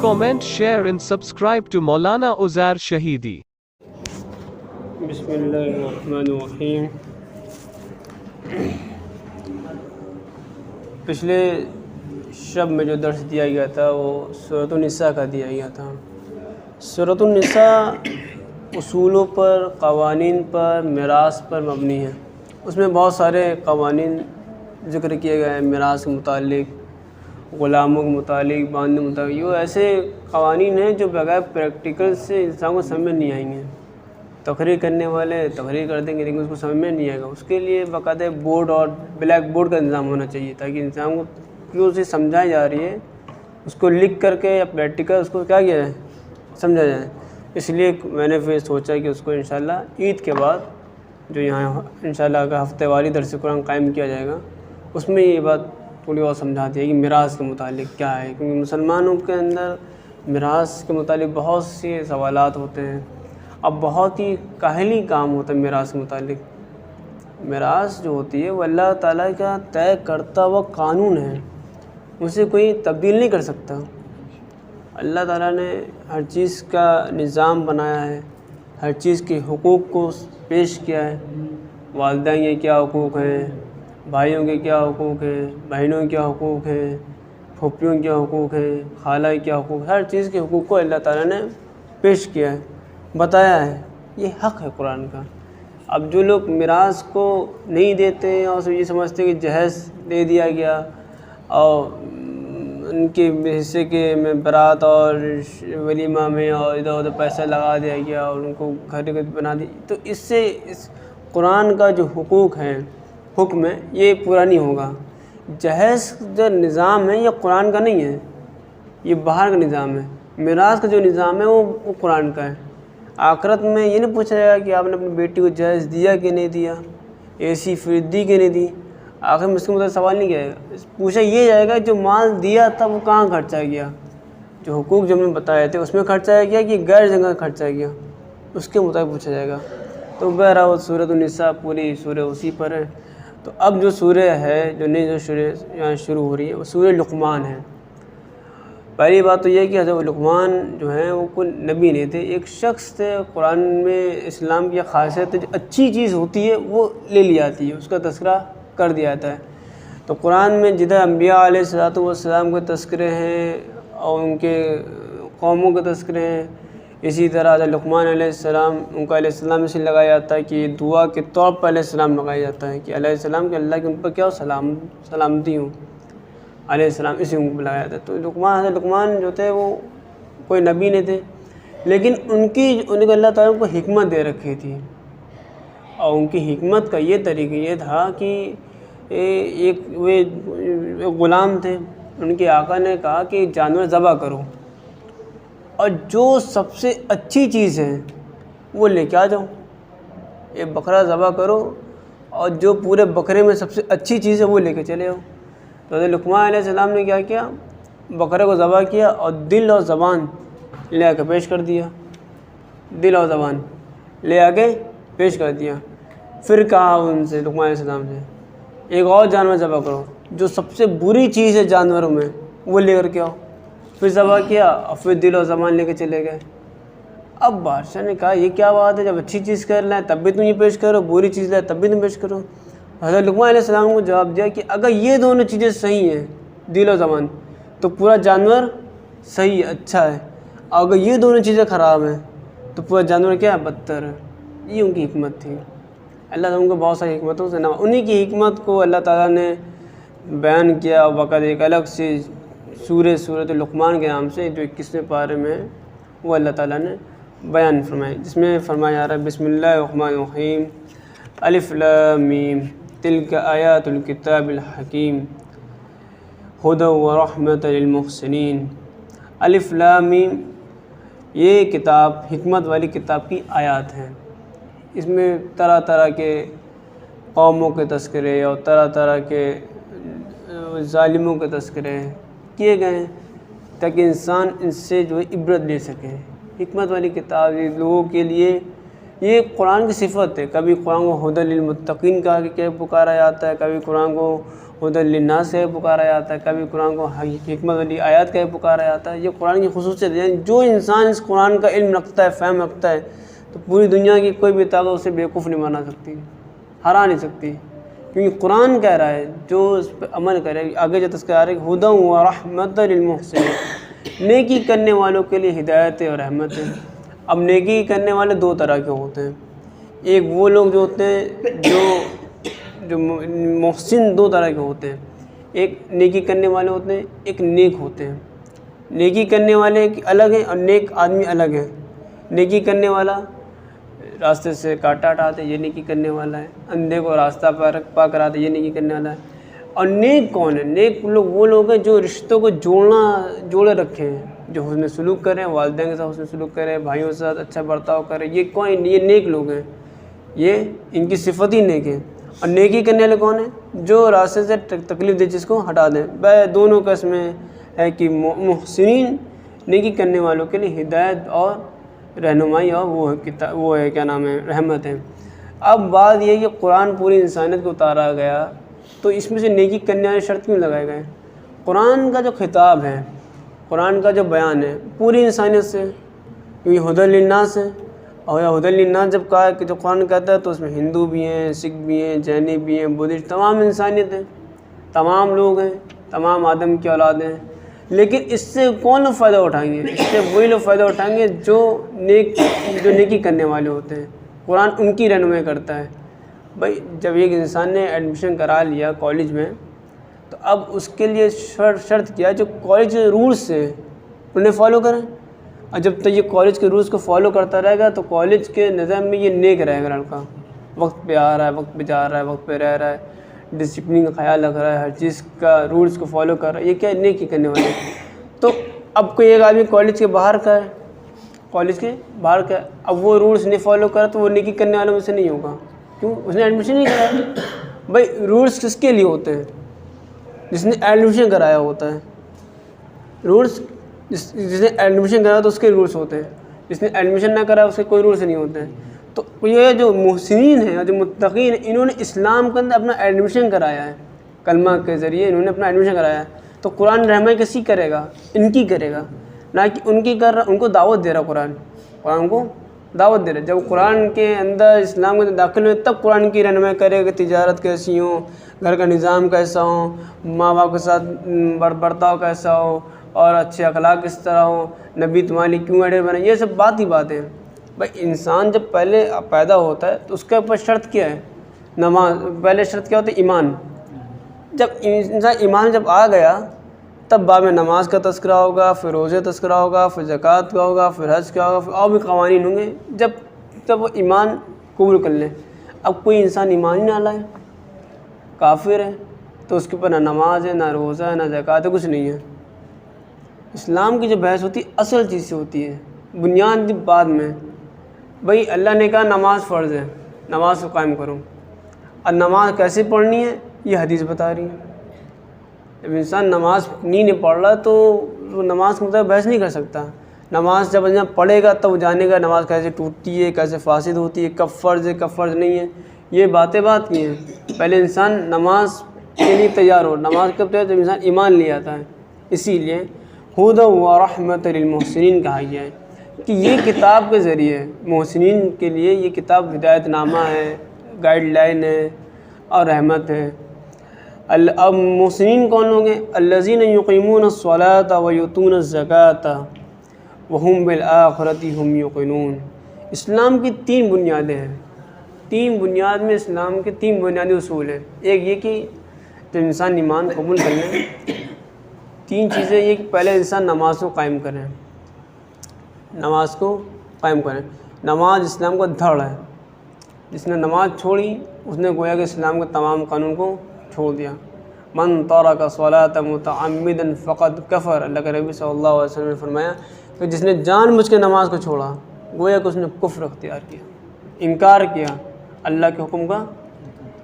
comment, share and subscribe to Maulana Uzair Shahidi. بسم اللہ الرحمن الرحیم۔ پچھلے شب میں جو درس دیا گیا تھا وہ سورۃ النساء کا دیا گیا تھا۔ سورۃ النساء اصولوں پر، قوانین پر، میراث پر مبنی ہے۔ اس میں بہت سارے قوانین ذکر کیے گئے ہیں، میراث کے متعلق، غلاموں کے متعلق، باندھنے کے متعلق۔ یہ ایسے قوانین ہیں جو بغیر پریکٹیکل سے انسان کو سمجھ نہیں آئیں گے۔ تقریر کرنے والے تقریر کر دیں گے لیکن اس کو سمجھ میں نہیں آئے گا۔ اس کے لیے باقاعدہ بورڈ اور بلیک بورڈ کا انتظام ہونا چاہیے تاکہ انسان کو جو اسے سمجھائی جا رہی ہے اس کو لکھ کر کے یا پریکٹیکل اس کو کیا کیا جائے، سمجھا جائے۔ اس لیے میں نے پھر سوچا کہ اس کو انشاءاللہ عید کے بعد جو یہاں انشاءاللہ کا ہفتے والی درس قرآن قائم کیا جائے گا، اس میں یہ بات تھوڑی اور سمجھاتی ہے کہ میراث کے متعلق کیا ہے، کیونکہ مسلمانوں کے اندر میراث کے متعلق بہت سے سوالات ہوتے ہیں۔ اب بہت ہی کاہلی کام ہوتا ہے میراث کے متعلق۔ میراث جو ہوتی ہے وہ اللہ تعالیٰ کا طے کرتا ہوا قانون ہے، اسے کوئی تبدیل نہیں کر سکتا۔ اللہ تعالیٰ نے ہر چیز کا نظام بنایا ہے، ہر چیز کے حقوق کو پیش کیا ہے۔ والدین کے کیا حقوق ہیں، بھائیوں کے کیا حقوق ہیں، بہنوں کے کیا حقوق ہیں، پھوپھیوں کے کیا حقوق ہیں، خالہ کے کیا حقوق ہیں، ہر چیز کے حقوق کو اللہ تعالیٰ نے پیش کیا ہے، بتایا ہے۔ یہ حق ہے قرآن کا۔ اب جو لوگ میراث کو نہیں دیتے ہیں اور یہ سمجھتے ہیں کہ جہیز دے دیا گیا اور ان کے حصے کے میں برات اور ولیمہ میں اور ادھر ادھر پیسہ لگا دیا گیا اور ان کو گھر بنا دی، تو اس سے اس قرآن کا جو حقوق ہے، حکم ہے، یہ پورا نہیں ہوگا۔ جہیز جو نظام ہے یہ قرآن کا نہیں ہے، یہ باہر کا نظام ہے۔ میراث کا جو نظام ہے وہ قرآن کا ہے۔ آخرت میں یہ نہیں پوچھا جائے گا کہ آپ نے اپنی بیٹی کو جہیز دیا کہ نہیں دیا، ایسی فریج دی کہ نہیں دی۔ آخر میں اس کے مطلب سوال نہیں کیا جائے گا، پوچھا یہ جائے گا جو مال دیا تھا وہ کہاں خرچہ گیا، جو حقوق جو ہم نے بتائے تھے اس میں خرچہ گیا کہ غیر جگہ خرچہ گیا، اس کے مطابق پوچھا جائے گا۔ تو بہرحال سورۃ النساء پوری سورہ اسی پر ہے۔ تو اب جو سورہ ہے جو نئی جو سورہ یہاں شروع ہو رہی ہے وہ سورہ لقمان ہے۔ پہلی بات تو یہ کہ حضرت لقمان جو ہیں وہ کوئی نبی نہیں تھے، ایک شخص تھے۔ قرآن میں اسلام کی خاصیت جو اچھی چیز ہوتی ہے وہ لے لی جاتی ہے، اس کا تذکرہ کر دیا جاتا ہے۔ تو قرآن میں جدھر انبیاء علیہ السلام کے تذکرے ہیں اور ان کے قوموں کے تذکرے ہیں، اسی طرح حضرت لقمان علیہ السلام ان کا علیہ السلام اسے لگایا جاتا ہے کہ دعا کے طور پر علیہ السلام لگایا جاتا ہے کہ علیہ السلام کہ اللہ کے ان پر کیا سلامتی ہوں، علیہ السلام اسی ان کو لگایا جاتا ہے۔ تو حضرت لقمان جو تھے وہ کوئی نبی نہیں تھے، لیکن ان کو اللہ تعالیٰ کو حکمت دے رکھی تھی، اور ان کی حکمت کا یہ طریقہ یہ تھا کہ ایک غلام تھے، ان کے آقا نے کہا کہ جانور ذبح کرو اور جو سب سے اچھی چیز ہے وہ لے کے آ جاؤ، ایک بکرا ذبح کرو اور جو پورے بکرے میں سب سے اچھی چیز ہے وہ لے کے چلے آؤ۔ تو حضرت لقمان علیہ السلام نے کیا کیا، بکرے کو ذبح کیا اور دل اور زبان لے آ کے پیش کر دیا، دل اور زبان لے آ کے پیش کر دیا۔ پھر کہا ان سے لقمان علیہ السلام سے ایک اور جانور ذبح کرو، جو سب سے بری چیز ہے جانوروں میں وہ لے کر کے آؤ۔ پھر ذبح کیا اور پھر دل اور زبان لے کے چلے گئے۔ اب بادشاہ نے کہا یہ کیا بات ہے، جب اچھی چیز کر لائیں تب بھی تم یہ پیش کرو، بری چیز لائے تب بھی تم پیش کرو۔ حضرت لقمان علیہ السلام کو جواب دیا کہ اگر یہ دونوں چیزیں صحیح ہیں، دل و زبان، تو پورا جانور صحیح ہے، اچھا ہے، اور اگر یہ دونوں چیزیں خراب ہیں تو پورا جانور کیا ہے، بدتر ہے۔ یہ ان کی حکمت تھی۔ اللہ تعالیٰ ان کو بہت ساری حکمتوں سے نوازا، انہی کی حکمت کو اللہ تعالیٰ نے بیان کیا اور باقاعدہ ایک الگ سی سورۃ لقمان کے نام سے جو 21ویں پارے میں ہے وہ اللہ تعالیٰ نے بیان فرمایا، جس میں فرمایا جا رہا ہے بسم اللہ الرحمن الرحیم الف لام میم تلک آیات الکتاب الحکیم ہدی ورحمۃ للمحسنین۔ الف لام میم یہ کتاب حکمت والی کتاب کی آیات ہیں، اس میں طرح طرح کے قوموں کے تذکرے اور طرح طرح کے ظالموں کے تذکرے کیے گئے ہیں تاکہ انسان ان سے جو ہے عبرت لے سکے۔ حکمت والی کتاب لوگوں کے لیے یہ قرآن کی صفت ہے۔ کبھی قرآن کو ہدی للمتقین کہا کہ پکارا جاتا ہے، کبھی قرآن کو ہدی للناس کا پکارا جاتا ہے، کبھی قرآن کو حکمت والی آیات کا پکارا جاتا ہے۔ یہ قرآن کی خصوصیت ہے، جو انسان اس قرآن کا علم رکھتا ہے، فہم رکھتا ہے، تو پوری دنیا کی کوئی بھی طاقت اسے بیوقوف نہیں بنا سکتی، ہرا نہیں سکتی، کیونکہ قرآن کہہ رہا ہے جو اس پہ عمل کرے، آگے جو تذکرہ ہے ہدی و رحمت للمحسنین، نیکی کرنے والوں کے لیے ہدایت اور رحمت ہے۔ اب نیکی کرنے والے دو طرح کے ہوتے ہیں، ایک وہ لوگ جو ہوتے ہیں جو محسن دو طرح کے ہوتے ہیں، ایک نیکی کرنے والے ہوتے ہیں، ایک نیک ہوتے ہیں۔ نیکی کرنے والے الگ ہیں اور نیک آدمی الگ ہیں۔ نیکی کرنے والا راستے سے کاٹا ہٹاتے، یہ نیکی کرنے والا ہے، اندھے کو راستہ پا کراتے، یہ نیکی کرنے والا ہے۔ اور نیک کون ہے؟ نیک لوگ وہ لوگ ہیں جو رشتوں کو جوڑے رکھے ہیں، جو حسن سلوک کریں، والدین کے ساتھ حسن سلوک کریں، بھائیوں کے ساتھ اچھا برتاؤ کریں، یہ نیک لوگ ہیں، یہ ان کی صفت ہی نیک ہے۔ اور نیکی کرنے والے کون ہیں؟ جو راستے سے تکلیف دہ چیز کو ہٹا دیں۔ دونوں قسمیں ہے کہ محسنین نیکی کرنے والوں کے لیے ہدایت اور رہنمائی، اور وہ ہے کیا نام ہے، رحمت ہے۔ اب بات یہ ہے کہ قرآن پوری انسانیت کو اتارا گیا، تو اس میں سے نیکی کرنے والے شرط کیوں لگائے گئے؟ قرآن کا جو خطاب ہے، قرآن کا جو بیان ہے پوری انسانیت سے، کیونکہ ہدی للناس ہے، اور ہدی للناس جب کہا کہ جو قرآن کہتا ہے تو اس میں ہندو بھی ہیں، سکھ بھی ہیں، جینی بھی ہیں، بدھسٹ، تمام انسانیت ہے، تمام لوگ ہیں، تمام آدم کی اولاد ہیں۔ لیکن اس سے کون لوگ فائدہ اٹھائیں گے؟ اس سے وہی لوگ فائدہ اٹھائیں گے جو نیکی کرنے والے ہوتے ہیں، قرآن ان کی رہنمائی کرتا ہے۔ بھائی جب ایک انسان نے ایڈمیشن کرا لیا کالج میں، تو اب اس کے لیے شرط کیا جو کالج کے رولس ہیں انہیں فالو کریں، اور جب تک یہ کالج کے رولس کو فالو کرتا رہے گا تو کالج کے نظام میں یہ نیک رہے گا لڑکا، وقت پہ آ رہا ہے، وقت پہ جا رہا ہے، وقت پہ رہ رہا ہے، ڈسپلن کا خیال رکھ رہا ہے، ہر چیز کا رولس کو فالو کر رہا ہے، یہ کیا نیکی کرنے والے۔ تو اب کوئی ایک آدمی کالج کے باہر کا ہے، اب وہ رولس نہیں فالو کرا تو وہ نیکی کرنے والوں میں سے نہیں ہوگا، کیوں؟ اس نے ایڈمیشن نہیں کرایا۔ بھائی رولس کس کے لیے ہوتے ہیں؟ جس نے ایڈمیشن کرایا ہوتا ہے۔ رولس جس نے ایڈمیشن کرایا تو اس کے رولس ہوتے ہیں، جس نے ایڈمیشن نہ کرایا اس کے کوئی رولس نہیں ہوتے ہیں۔ تو یہ جو محسنین ہیں اور جو متقین ہیں، انہوں نے اسلام کے اندر اپنا ایڈمیشن کرایا ہے، کلمہ کے ذریعے انہوں نے اپنا ایڈمیشن کرایا ہے، تو قرآن رحمائی کسی کرے گا؟ ان کی کرے گا، نہ کہ ان کی کر رہا، ان کو دعوت دے رہا قرآن کو دعوت دے رہا۔ جب قرآن کے اندر اسلام کے اندر داخل ہوئے تب قرآن کی رہنمائی کرے کہ تجارت کیسی ہو، گھر کا نظام کیسا ہو، ماں باپ کے ساتھ برتاؤ کیسا ہو، اور اچھے اخلاق کس طرح ہو، نبی تمہارے لیے کیوں ایڈے بنے، یہ سب بات ہی باتیں۔ بھائی انسان جب پہلے پیدا ہوتا ہے تو اس کے اوپر شرط کیا ہے؟ نماز۔ پہلے شرط کیا ہوتا ہے؟ ایمان۔ جب انسان ایمان جب آ گیا تب بعد میں نماز کا تذکرہ ہوگا، پھر روزے تذکرہ ہوگا، پھر زکوٰۃ کا ہوگا، پھر حج کا ہوگا، پھر اور بھی قوانین ہوں گے جب وہ ایمان قبول کر لیں۔ اب کوئی انسان ایمان ہی نہ لائے، کافر ہے، تو اس کے اوپر نہ نماز ہے، نہ روزہ ہے، نہ زکوٰۃ ہے، کچھ نہیں ہے۔ اسلام کی جو بحث ہوتی ہے اصل چیز سے ہوتی ہے، بنیاد بعد میں۔ بھائی اللہ نے کہا نماز فرض ہے، نماز کو قائم کرو، اور نماز کیسے پڑھنی ہے یہ حدیث بتا رہی ہے۔ جب انسان نماز نہیں پڑھ رہا تو وہ نماز کے مطابق بحث نہیں کر سکتا۔ نماز جب انسان پڑھے گا تب وہ جانے گا نماز کیسے ٹوٹتی ہے، کیسے فاسد ہوتی ہے، کب فرض ہے، کب فرض نہیں ہے، یہ باتیں بات کی ہیں۔ پہلے انسان نماز کے لیے تیار ہو، نماز کب تیار؟ جب انسان ایمان لے آتا ہے۔ اسی لیے ہدی و رحمت للمحسنین کہا گیا ہے کہ یہ کتاب کے ذریعے محسنین کے لیے یہ کتاب ہدایت نامہ ہے، گائیڈ لائن ہے اور رحمت ہے۔ اب محسنین کون لوگ ہیں؟ الذین یقیمون الصلاۃ ویؤتون الزکاۃ وہم بالآخرۃ ہم یوقنون۔ اسلام کی تین بنیادیں ہیں، تین بنیاد میں اسلام کے تین بنیادی اصول ہیں۔ ایک یہ کہ جب انسان ایمان قبول کر لیں، تین چیزیں یہ کہ پہلے انسان نماز کو قائم کریں، نماز کو قائم کریں۔ نماز اسلام کا دھڑ ہے، جس نے نماز چھوڑی اس نے گویا کہ اسلام کے تمام قانون کو چھوڑ دیا۔ من ترک الصلاۃ متعمدا فقد کفر، اللہ کے نبی صلی اللہ علیہ وسلم نے فرمایا کہ جس نے جان بوجھ کے نماز کو چھوڑا گویا کہ اس نے کفر اختیار کیا، انکار کیا اللہ کے حکم کا۔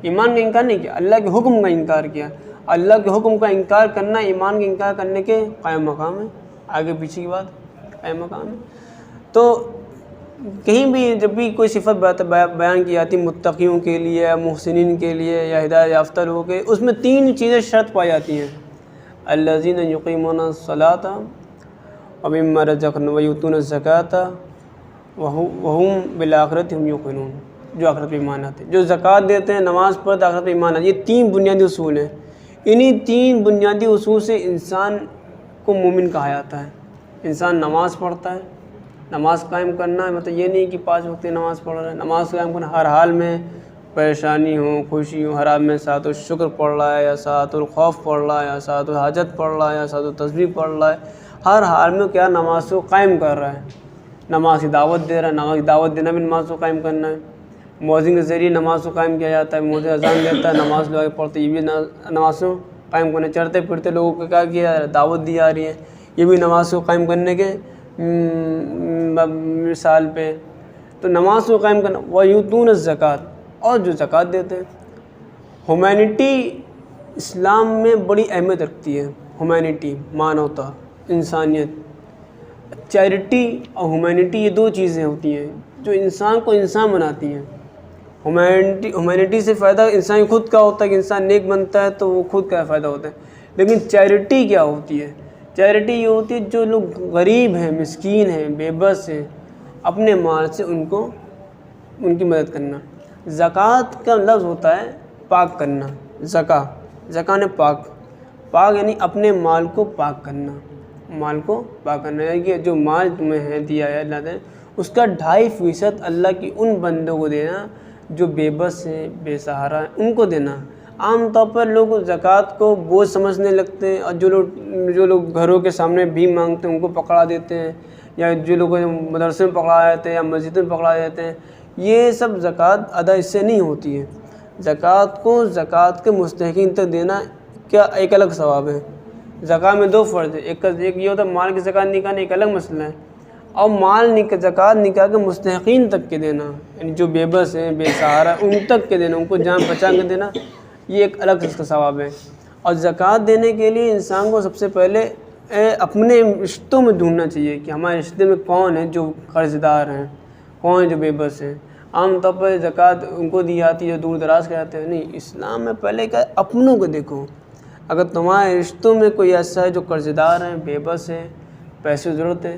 ایمان کا انکار نہیں کیا، اللہ کے حکم کا انکار کیا۔ اللہ کے حکم کا انکار کرنا ایمان کا انکار کرنے کے قائم مقام ہے، آگے پیچھے کی بات قائم مقام ہے۔ تو کہیں بھی جب بھی کوئی صفت بیان کی جاتی متقیوں کے لیے یا محسنین کے لیے یا ہدایت یافتہ لوگوں کے، اس میں 3 چیزیں شرط پائی جاتی ہیں: الذین یقیمون الصلاۃ ومما رزقناہم ویؤتون الزکاۃ وہم بالآخرۃ ہم یوقنون، جو آخرت پہ ایمان آتے ہیں، جو زکوٰۃ دیتے ہیں، نماز پڑھتے ہیں، آخرت پہ ایمان آتے ہیں۔ یہ 3 بنیادی اصول ہیں۔ انہی 3 بنیادی اصول سے انسان کو مومن کہا جاتا ہے۔ انسان نماز پڑھتا ہے، نماز قائم کرنا ہے، مطلب یہ نہیں کہ 5 وقت نماز پڑھ رہا ہے، نماز قائم کرنا ہر حال میں، پریشانی ہو خوشی ہو، ہر حال میں ساعت الشکر پڑھ رہا ہے یا ساعت الخوف پڑھ رہا ہے یا ساعت الحاجت پڑھ رہا ہے یا ساعت التسبیح پڑھ رہا ہے، ہر حال میں کیا نماز کو قائم کر رہا ہے، نماز کی دعوت دے رہا ہے۔ نماز کی دعوت دینا بھی نماز کو قائم کرنا ہے۔ مؤذن کے ذریعے نماز کو قائم کیا جاتا ہے، مؤذن اذان دیتا ہے، نماز لوگ پڑھتے، یہ بھی نماز کو قائم کرنے، چلتے پھرتے لوگوں کو کیا کیا جا رہا ہے، دعوت دی جا رہی ہے، یہ بھی نماز کو قائم کرنے کے مثال پہ۔ تو نماز کو قائم کرنا، وَيُؤْتُونَ الزَّكَاةَ، اور جو زکوٰۃ دیتے ہیں۔ ہیومینٹی اسلام میں بڑی اہمیت رکھتی ہے۔ ہیومینٹی، مانوتا، انسانیت۔ چیریٹی اور ہیومینٹی یہ 2 چیزیں ہوتی ہیں جو انسان کو انسان بناتی ہیں۔ ہیومینٹی سے فائدہ انسان خود کا ہوتا ہے کہ انسان نیک بنتا ہے تو وہ خود کا فائدہ ہوتا ہے، لیکن چیریٹی کیا ہوتی ہے؟ چیریٹی یہ ہوتی ہے جو لوگ غریب ہیں، مسکین ہیں، بے بس ہیں، اپنے مال سے ان کی مدد کرنا۔ زکوٰۃ کا لفظ ہوتا ہے پاک کرنا، زکا نے پاک یعنی اپنے مال کو پاک کرنا، مال کو پاک کرنا، یعنی کہ جو مال تمہیں ہے دیا ہے اللہ نے، اس کا 2.5% اللہ کی ان بندوں کو دینا جو بے بس ہیں، بے سہارا ہیں، ان کو دینا۔ عام طور پر لوگ زکوٰۃ کو بوجھ سمجھنے لگتے ہیں، اور جو لوگ گھروں کے سامنے بھی مانگتے ہیں ان کو پکڑا دیتے ہیں، یا جو لوگ مدرسے میں پکڑا جاتے ہیں یا مسجد میں پکڑا جاتے ہیں، یہ سب زکوٰۃ ادا اس سے نہیں ہوتی ہے۔ زکوٰۃ کو زکوٰۃ کے مستحقین تک دینا کیا ایک الگ ثواب ہے۔ زکوٰۃ میں 2 فرض ہیں، ایک یہ ہوتا ہے مال کی زکوٰۃ نکالنا، ایک الگ مسئلہ ہے، اور زکوٰۃ نکال کے مستحقین تک کے دینا، یعنی جو بے بس ہیں، بے سہارا، ان تک کے دینا، ان کو جان بچا کے دینا، یہ ایک الگ اس کا ثواب ہے۔ اور زکوٰۃ دینے کے لیے انسان کو سب سے پہلے اپنے رشتوں میں ڈھونڈنا چاہیے کہ ہمارے رشتے میں کون ہیں جو قرض دار ہیں، کون ہیں جو بے بس ہیں۔ عام طور پر زکوٰۃ ان کو دی جاتی ہے جو دور دراز کے رہتے ہیں، نہیں، اسلام میں پہلے کیا اپنوں کو دیکھو۔ اگر تمہارے رشتوں میں کوئی ایسا ہے جو قرض دار ہیں، بے بس ہے، پیسے کی ضرورت ہے،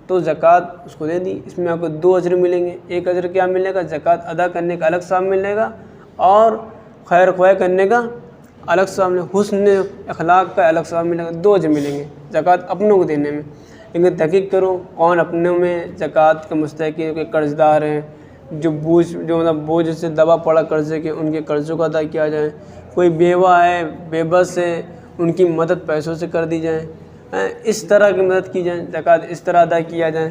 تو زکوٰۃ اس کو دے دی۔ اس میں آپ کو 2 اجر ملیں گے۔ ایک اجر کیا ملے گا؟ زکوٰۃ ادا کرنے کا الگ ثواب ملے گا، اور خیر خواہ کرنے کا الگ ثواب ملے گا، حسن اخلاق کا الگ ثواب ملے گا، 2 اجر ملیں گے زکوٰۃ اپنوں کو دینے میں۔ لیکن تحقیق کرو کون اپنوں میں زکوٰۃ کا مستحق ہے، کوئی قرض دار ہیں جو مطلب بوجھ سے دبا پڑا قرضے کے، ان کے قرضوں کو ادا کیا جائے، کوئی بیوہ ہے، بے بس ہے، ان کی مدد پیسوں سے کر دی جائے، اس طرح کی مدد کی جائے، زکوٰۃ اس طرح ادا کیا جائے۔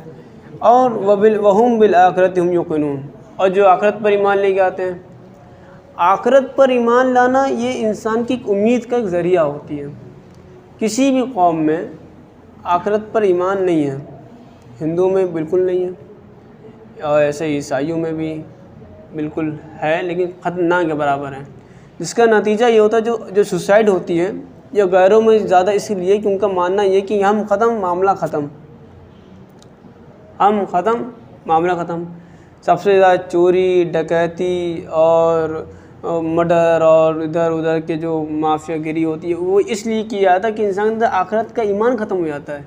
اور وَهُمْ بِالْآخِرَةِ هُمْ يُوقِنُونَ، اور جو آخرت پر ایمان لے کے آتے ہیں۔ آخرت پر ایمان لانا یہ انسان کی ایک امید کا ایک ذریعہ ہوتی ہے۔ کسی بھی قوم میں آخرت پر ایمان نہیں ہے، ہندوؤں میں بالکل نہیں ہے، اور ایسے عیسائیوں میں بھی بالکل ہے، لیکن خطرناک کے برابر ہے، جس کا نتیجہ یہ ہوتا ہے جو سوسائڈ ہوتی ہے یا غیروں میں زیادہ اس لیے کہ ان کا ماننا یہ کہ ہم ختم، معاملہ ختم، ہم ختم، معاملہ ختم۔ سب سے زیادہ چوری، ڈکیتی اور مرڈر اور ادھر ادھر کے جو مافیا گیری ہوتی ہے وہ اس لیے کیا جاتا ہے کہ انسان کے اندر آخرت کا ایمان ختم ہو جاتا ہے۔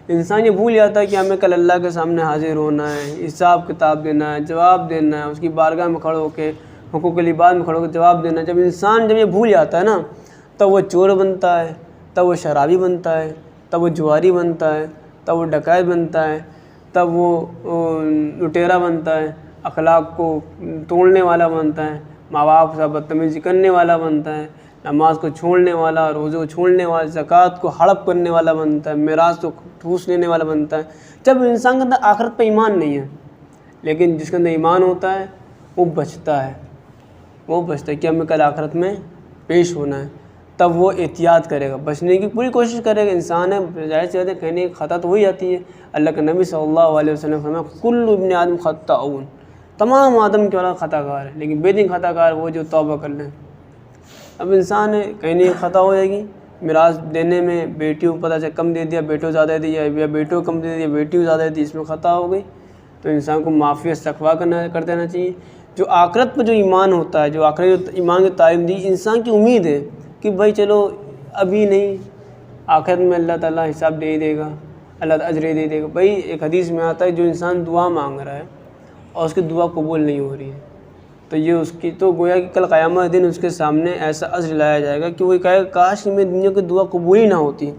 انسان یہ بھول جاتا ہے کہ ہمیں کل اللہ کے سامنے حاضر ہونا ہے، حساب کتاب دینا ہے، جواب دینا ہے، اس کی بارگاہ میں کھڑے ہو کے، حقوق العباد میں کھڑے ہو کے جواب دینا ہے۔ جب انسان یہ بھول جاتا ہے نا، تب وہ چور بنتا ہے، تب وہ شرابی بنتا ہے، تب وہ جواری بنتا ہے، تب وہ ڈکیت بنتا ہے، تب وہ لٹیرا بنتا ہے، اخلاق کو توڑنے والا بنتا ہے، ماں باپ سے بدتمیزی کرنے والا بنتا ہے، نماز کو چھوڑنے والا، روزے کو چھوڑنے والا، زکوٰۃ کو ہڑپ کرنے والا بنتا ہے، میراث کو ٹھوس لینے والا بنتا ہے، جب انسان کے اندر آخرت پہ ایمان نہیں ہے۔ لیکن جس کے اندر ایمان ہوتا ہے وہ بچتا ہے کہ ہمیں کل آخرت میں پیش ہونا ہے، تب وہ احتیاط کرے گا، بچنے کی پوری کوشش کرے گا۔ انسان ہے، ظاہر سی بات ہے، کہنے کی خطا تو ہو ہی جاتی ہے۔ اللہ کے نبی صلی اللہ علیہ وسلم نے فرمایا کل ابن آدم خطاؤن، تمام آدم کی اولاد خطا کار ہے، لیکن بہترین خطا کار وہ جو توبہ کر لیں۔ اب انسان ہے، کہنے کی خطا ہو جائے گی، میراث دینے میں بیٹیوں کو پتہ چلا کم دے دیا، بیٹوں زیادہ دے دیا، یا بیٹوں کم دے دیا، بیٹیوں زیادہ دے دی، اس میں خطا ہو گئی، تو انسان کو معافی استغفار کر دینا چاہیے. جو آخرت پر جو ایمان ہوتا ہے, جو آخرت ایمان کی تعلیم دی, انسان کی امید ہے کہ بھائی چلو ابھی نہیں, آخرت میں اللہ تعالیٰ حساب دے ہی دے گا, اللہ تعالیٰ اجر دے دے گا. بھائی ایک حدیث میں آتا ہے جو انسان دعا مانگ رہا ہے اور اس کی دعا قبول نہیں ہو رہی ہے, تو یہ اس کی تو گویا کہ کل قیامت دن اس کے سامنے ایسا اجر لایا جائے گا کہ وہ کہے گا کاش میں دنیا کی دعا قبول ہی نہ ہوتی.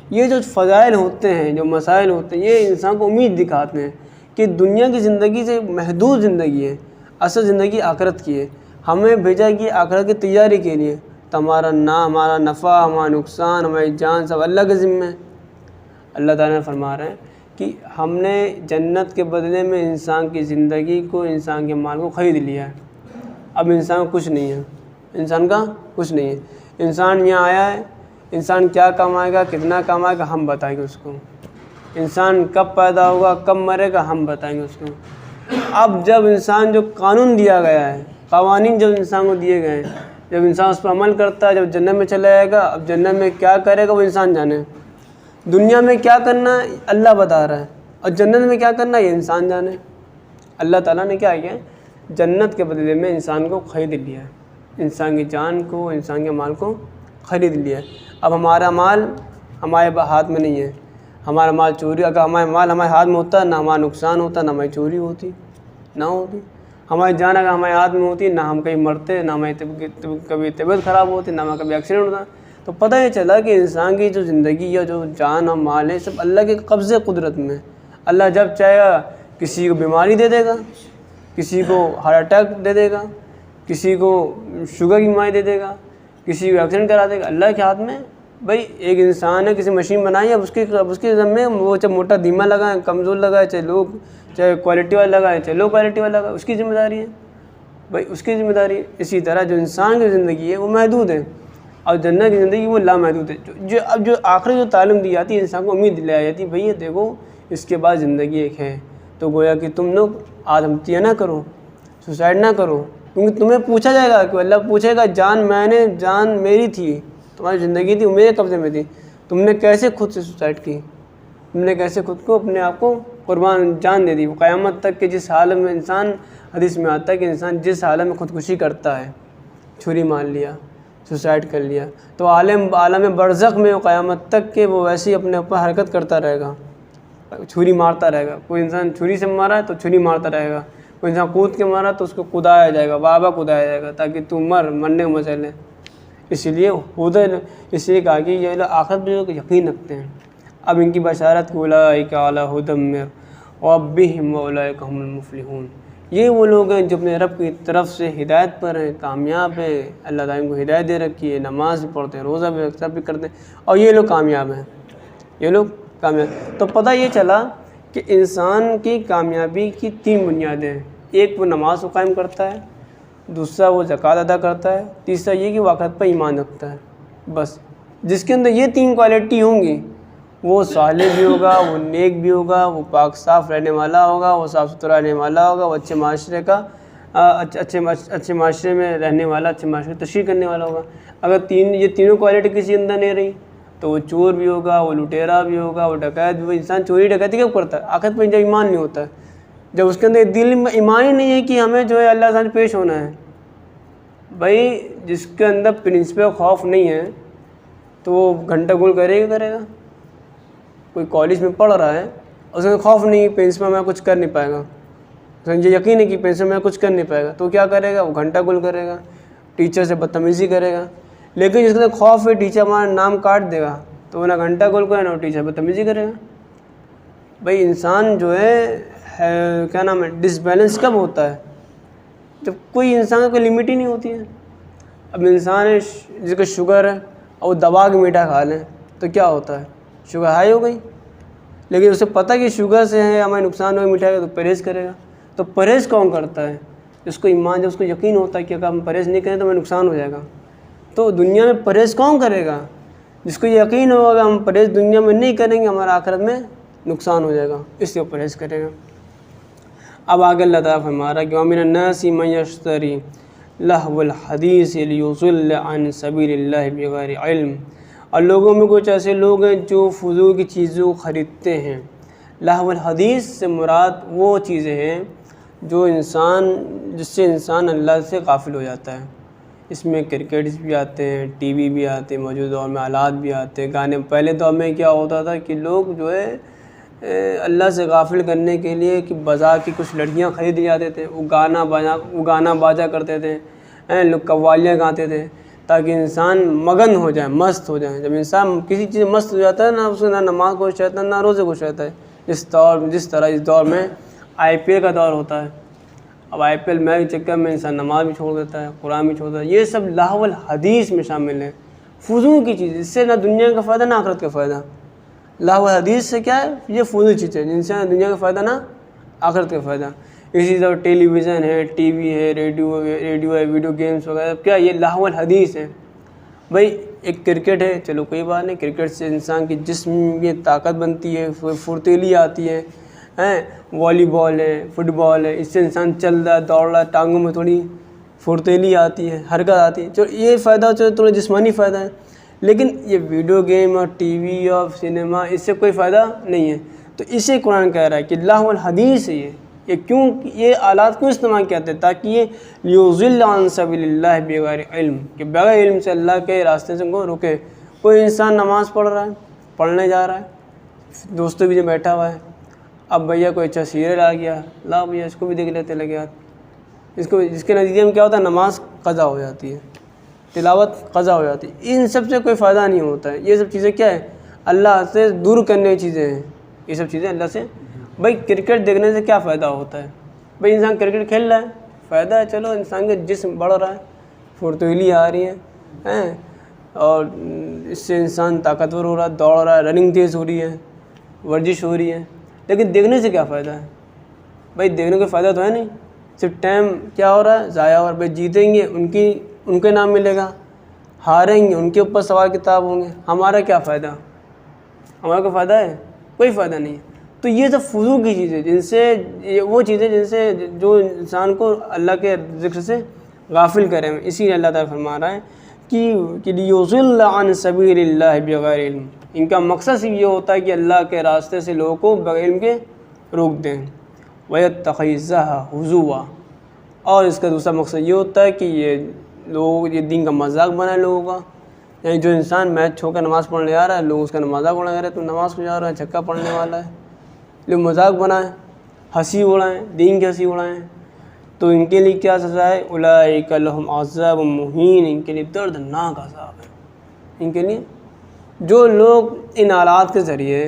یہ جو فضائل ہوتے ہیں, جو مسائل ہوتے ہیں, یہ انسان کو امید دکھاتے ہیں کہ دنیا کی زندگی سے محدود زندگی ہے, اصل زندگی آخرت کی ہے. ہمیں بھیجا کہ آخرت کی تیاری کے لیے, تو ہمارا نفع, ہمارا نقصان, ہماری جان سب اللہ کے ذمہ ہے. اللہ تعالیٰ نے فرما رہے ہیں کہ ہم نے جنت کے بدلے میں انسان کی زندگی کو, انسان کے مال کو خرید لیا ہے. اب انسان کچھ نہیں ہے, انسان کا کچھ نہیں ہے. انسان یہاں آیا ہے, انسان کیا کمائے گا, کتنا کمائے گا, ہم بتائیں گے اس کو. انسان کب پیدا ہوگا, کب مرے گا, ہم بتائیں گے اس کو. اب جب انسان جو قانون دیا گیا ہے, قوانین جب انسان کو دیے گئے ہیں, جب انسان اس پر عمل کرتا ہے, جب جنت میں چلا جائے گا. اب جنت میں کیا کرے گا وہ انسان جانے. دنیا میں کیا کرنا ہے اللہ بتا رہا ہے, اور جنت میں کیا کرنا ہے یہ انسان جانے. اللہ تعالیٰ نے کیا کیا, جنت کے بدلے میں انسان کو خرید لیا ہے, انسان کی جان کو, انسان کے مال کو خرید لیا ہے. اب ہمارا مال ہمارے ہاتھ میں نہیں ہے, ہمارا مال چوری, اگر ہمارا مال ہمارے ہاتھ میں ہوتا نہ ہمارا نقصان ہوتا, نہ ہماری چوری ہوتی, نہ ہوتی. ہماری جان اگر ہمارے ہاتھ میں ہوتی, نہ ہم کہیں مرتے, نہ ہماری کبھی طبیعت خراب ہوتی, نہ ہمارا کبھی ایکسیڈنٹ ہوتا. تو پتہ یہ چلا کہ انسان کی جو زندگی یا جو جان اور مال ہے سب اللہ کے قبضے قدرت میں. اللہ جب چاہے گا کسی کو بیماری دے دے گا, کسی کو ہارٹ اٹیک دے دے گا, کسی کو شوگر کی بیماری دے دے گا, کسی کو ایکسیڈنٹ کرا دے گا. اللہ کے ہاتھ میں. بھائی ایک انسان ہے, کسی مشین بنائی ہے, اب اس کے ذمے وہ چاہے موٹا دھیما لگائیں, کمزور لگائے, چاہے کوالٹی والا لگائے, چاہے لو کوالٹی والا لگائے, اس کی ذمہ داری ہے. بھائی اس کی ذمہ داری ہے. اسی طرح جو انسان کی زندگی ہے وہ محدود ہے, اور جنت کی زندگی وہ لامحدود ہے. اب جو آخری جو تعلیم دی جاتی ہے انسان کو امید دلائی جاتی ہے, بھئی یہ دیکھو اس کے بعد زندگی ایک ہے. تو گویا کہ تم لوگ آدمتیاں نہ کرو, سوسائڈ نہ کرو, کیونکہ تمہیں پوچھا جائے گا کہ اللہ پوچھے گا جان میری تھی, تمہاری زندگی تھی, وہ میرے قبضے میں تھی, تم نے کیسے خود سے سوسائڈ کی, تم نے کیسے خود کو اپنے آپ کو قربان جان دے دی. وہ قیامت تک کہ جس حالت میں انسان, حدیث میں آتا ہے کہ انسان جس حالت میں خودکشی کرتا ہے, چھری مار لیا, سوسائڈ کر لیا, تو عالم برزخ میں قیامت تک کہ وہ ویسے ہی اپنے اوپر حرکت کرتا رہے گا, چھری مارتا رہے گا. کوئی انسان چھری سے مارا ہے تو چھری مارتا رہے گا, کوئی انسان کود کے مارا تو اس کو کودایا جائے گا, بابا کودایا جائے گا, تاکہ تو مرنے کو مزے لے. اس لیے اس لیے کہا کہ یہ لوگ آخرت پہ یقین رکھتے ہیں. اب ان کی بشارت کہ اولئک علی ھدی من ربہم واولئک ھم المفلحون. یہ وہ لوگ ہیں جو اپنے رب کی طرف سے ہدایت پر ہیں, کامیاب ہیں. اللہ تعالیٰ ان کو ہدایت دے رکھی ہے, نماز بھی پڑھتے ہیں, روزہ بھی سب بھی کرتے ہیں, اور یہ لوگ کامیاب ہیں, یہ لوگ کامیاب. تو پتہ یہ چلا کہ انسان کی کامیابی کی 3 بنیادیں ہیں. ایک وہ نماز کو قائم کرتا ہے, دوسرا وہ زکوٰۃ ادا کرتا ہے, تیسرا یہ کہ وہ آخرت پر ایمان رکھتا ہے. بس جس کے اندر یہ 3 کوالٹی ہوں گی وہ صالح بھی ہوگا, وہ نیک بھی ہوگا, وہ پاک صاف رہنے والا ہوگا, وہ صاف ستھرا رہنے والا ہوگا, وہ اچھے معاشرے کا اچھے معاشرے میں رہنے والا, اچھے معاشرے تشریح کرنے والا ہوگا. اگر یہ تینوں کوالٹی کسی اندر نہیں رہی تو وہ چور بھی ہوگا, وہ لٹیرا بھی ہوگا, وہ ڈکیت بھی ہوگا. انسان چوری ڈکیتی کب کرتا ہے؟ آخرت پر جب ایمان نہیں ہوتا ہے, جب اس کے اندر دل میں ایمان ہی نہیں ہے کہ ہمیں جو ہے اللہ تعالیٰ سے پیش ہونا ہے. بھائی جس کے اندر پرنسپل خوف نہیں ہے تو وہ گھنٹہ گول کرے گا. کوئی کالج میں پڑھ رہا ہے, اس میں خوف نہیں, پرنسپل میں کچھ کر نہیں پائے گا, یہ یقین ہے کہ پرنسپل میں کچھ کر نہیں پائے گا, تو کیا کرے گا؟ وہ گھنٹہ گول کرے گا, ٹیچر سے بدتمیزی کرے گا. لیکن جس کے اندر خوف ہے ٹیچر ہمارا نام کاٹ دے گا تو وہ نہ گھنٹہ گول کرے نہ ٹیچر بدتمیزی کرے گا. بھائی انسان جو ہے کیا نام ہے, ڈس بیلنس کب ہوتا ہے؟ جب کوئی انسان کا کوئی لمٹ ہی نہیں ہوتی ہے. اب انسان ہے جس کو شوگر ہے اور وہ دبا کے میٹھا کھا لیں تو کیا ہوتا ہے؟ شوگر ہائی ہو گئی. لیکن اسے پتہ کہ شوگر سے ہے ہمیں نقصان ہوگا میٹھا تو پرہیز کرے گا. تو پرہیز کون کرتا ہے؟ جس کو ایمان, جب اس کو یقین ہوتا ہے کہ اگر ہم پرہیز نہیں کریں تو ہمیں نقصان ہو جائے گا. تو دنیا میں پرہیز کون کرے گا؟ جس کو یقین ہوگا کہ ہم پرہیز دنیا میں نہیں کریں گے ہمارا آخرت میں نقصان ہو جائے گا, اس لیے وہ پرہیز کرے گا. اب آگے اللہ تعالیٰ فرما رہا ہے کہ وَمِنَ النَّاسِ مَن يَشْتَرِي لَهْوَ الْحَدِيثِ لِيُضِلَّ عَن سَبِيلِ اللَّهِ بِغَيْرِ عِلْمٍ. اور لوگوں میں کچھ ایسے لوگ ہیں جو فضول کی چیزوں کو خریدتے ہیں, لہو الحدیث سے مراد وہ چیزیں ہیں جس سے انسان اللہ سے غافل ہو جاتا ہے۔ اس میں کرکٹس بھی آتے ہیں، ٹی وی بھی آتے ہیں، موجودہ دور میں آلات بھی آتے ہیں، گانے۔ پہلے دور میں کیا ہوتا تھا کہ لوگ جو ہے اللہ سے غافل کرنے کے لیے کہ بازار کی کچھ لڑکیاں خرید جاتے تھے، وہ گانا باجا کرتے تھے، لوگ قوالیاں گاتے تھے تاکہ انسان مگن ہو جائے، مست ہو جائے۔ جب انسان کسی چیز مست ہو جاتا ہے نا، اس نہ نماز کو رہتا ہے نہ روزے کو رہتا ہے۔ جس طرح اس دور میں IPL کا دور ہوتا ہے، اب IPL میچ کے چکر میں انسان نماز بھی چھوڑ دیتا ہے، قرآن بھی چھوڑ دیتا ہے۔ یہ سب لہو الحدیث میں شامل ہیں، فضول کی چیز، اس سے نہ دنیا کا فائدہ نہ آخرت کا فائدہ۔ لہو الحدیث سے کیا ہے؟ یہ فضول چیزیں جن سے نہ دنیا کا فائدہ نہ آخرت کا فائدہ۔ اسی طرح ٹیلی ویژن ہے، ٹی وی ہے، ریڈیو ہے، ویڈیو گیمس وغیرہ، کیا یہ لہو الحدیث ہے؟ بھائی ایک کرکٹ ہے، چلو کوئی بات نہیں، کرکٹ سے انسان کی جسم میں طاقت بنتی ہے، پھرتیلی آتی ہے۔ والی بال ہے، فٹ بال ہے، اس سے انسان چل رہا ہے، دوڑ رہا ہے، ٹانگوں میں تھوڑی پھرتیلی آتی ہے، حرکت آتی ہے، چلو یہ فائدہ چلو تھوڑا جسمانی فائدہ ہے۔ لیکن یہ ویڈیو گیم اور ٹی وی اور سنیما، اس سے کوئی فائدہ نہیں ہے۔ تو اسے قرآن کہہ رہا ہے کہ لہو الحدیث ہے یہ کیوں، یہ آلات کیوں استعمال کیا جاتے ہیں؟ تاکہ یہ لیضل عن سبیل اللہ بغیر علم، کہ بغیر علم سے اللہ کے راستے سے کو روکے۔ کوئی انسان نماز پڑھ رہا ہے، پڑھنے جا رہا ہے، دوستوں بھی جو بیٹھا ہوا ہے، اب بھیا کوئی اچھا سیریل آ گیا، لا بھیا اس کو بھی دیکھ لیتے لگے ہاتھ، جس کے نتیجے میں کیا ہوتا ہے؟ نماز قضا ہو جاتی ہے، تلاوت قضا ہو جاتی ہے۔ ان سب سے کوئی فائدہ نہیں ہوتا ہے۔ یہ سب چیزیں کیا ہے؟ اللہ سے دور کرنے کی چیزیں ہیں، یہ سب چیزیں اللہ سے۔ بھائی کرکٹ دیکھنے سے کیا فائدہ ہوتا ہے؟ بھئی انسان کرکٹ کھیل رہا ہے، فائدہ ہے، چلو انسان کا جسم بڑھ رہا ہے، پھرتیلی آ رہی ہے، اور اس سے انسان طاقتور ہو رہا ہے، دوڑ رہا ہے، رننگ تیز ہو رہی ہے، ورزش ہو رہی ہے۔ لیکن دیکھنے سے کیا فائدہ ہے؟ بھائی دیکھنے کا فائدہ تو ہے نہیں، صرف ٹائم کیا ہو رہا ہے؟ ضائع ہو رہا ہے۔ بھائی جیتیں گے ان کے نام ملے گا، ہاریں گے ان کے اوپر سوال کتاب ہوں گے، ہمارا کیا فائدہ؟ ہمارا کوئی فائدہ ہے؟ کوئی فائدہ نہیں ہے۔ تو یہ سب فضول کی چیزیں وہ چیزیں جن سے جو انسان کو اللہ کے ذکر سے غافل کریں۔ اسی لیے اللہ تعالیٰ فرما رہا ہے کہ لیضل عن سبیل اللہ بغیر علم، ان کا مقصد صرف یہ ہوتا ہے کہ اللہ کے راستے سے لوگوں کو بغیر علم کے روک دیں۔ وَيَتَّخِذَهَا هُزُوًا، اور اس کا دوسرا مقصد یہ ہوتا ہے کہ یہ دین کا مذاق بنائے لوگوں کا۔ یعنی جو انسان میچ چھوڑ کر نماز پڑھنے آ رہا ہے، لوگ اس کا مذاق اڑا رہے ہیں، تو نماز کو جا رہا ہے، چھکا پڑھنے والا ہے، لوگ مذاق بنائیں، ہنسی اڑائیں، دین کی ہنسی اڑائیں۔ تو ان کے لیے کیا سزا ہے؟ اولئک لہم عذاب مہین، ان کے لیے دردناک عذاب ہے۔ ان کے لیے جو لوگ ان آلات کے ذریعے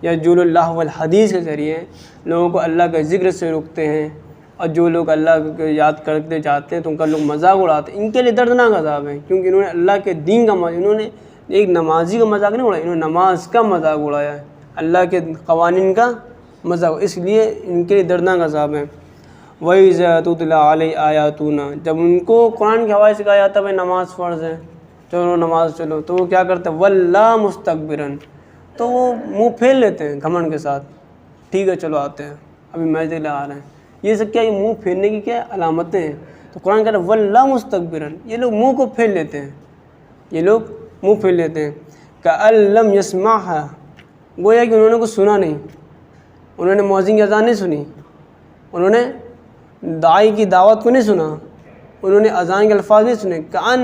یا جو لوگ لہو الحدیث کے ذریعے لوگوں کو اللہ کے ذکر سے روکتے ہیں، اور جو لوگ اللہ کو یاد کرتے جاتے ہیں تو ان کا لوگ مذاق اڑاتے ہیں، ان کے لیے دردناک عذاب ہے، کیونکہ انہوں نے اللہ کے دین کا انہوں نے ایک نمازی کا مذاق نہیں اڑایا، انہوں نے نماز کا مذاق اڑایا ہے، اللہ کے قوانین کا مذاق، اس لیے ان کے لیے دردناک عذاب ہے۔ وَإِذَا تُتْلَىٰ عَلَيْهِ آيَاتُنَا، جب ان کو قرآن کے حوالے سے کہا جاتا ہے بھائی نماز فرض ہے، چلو نماز چلو، تو وہ کیا کرتے ہیں؟ وَلَّا مُسْتَكْبِرًا، تو وہ منہ پھیر لیتے ہیں گھمنڈ کے ساتھ، ٹھیک ہے چلو آتے ہیں، ابھی میچ دیکھ لے آ رہے ہیں۔ یہ سب کیا؟ یہ منہ پھیرنے کی کیا علامتیں ہیں؟ تو قرآن کہہ رہا ہے وَلَّا مُسْتَكْبِرًا، یہ لوگ منہ کو پھیر لیتے ہیں، یہ لوگ منہ پھیر لیتے ہیں۔ كَأَن لَّمْ يَسْمَعْهَا، گویا کہ انہوں نے کچھ سنا نہیں، انہوں نے مؤذن کی اذان نہیں سنی، انہوں نے داعی کی دعوت کو نہیں سنا، انہوں نے اذان کے الفاظ نہیں سنے۔ كَأَن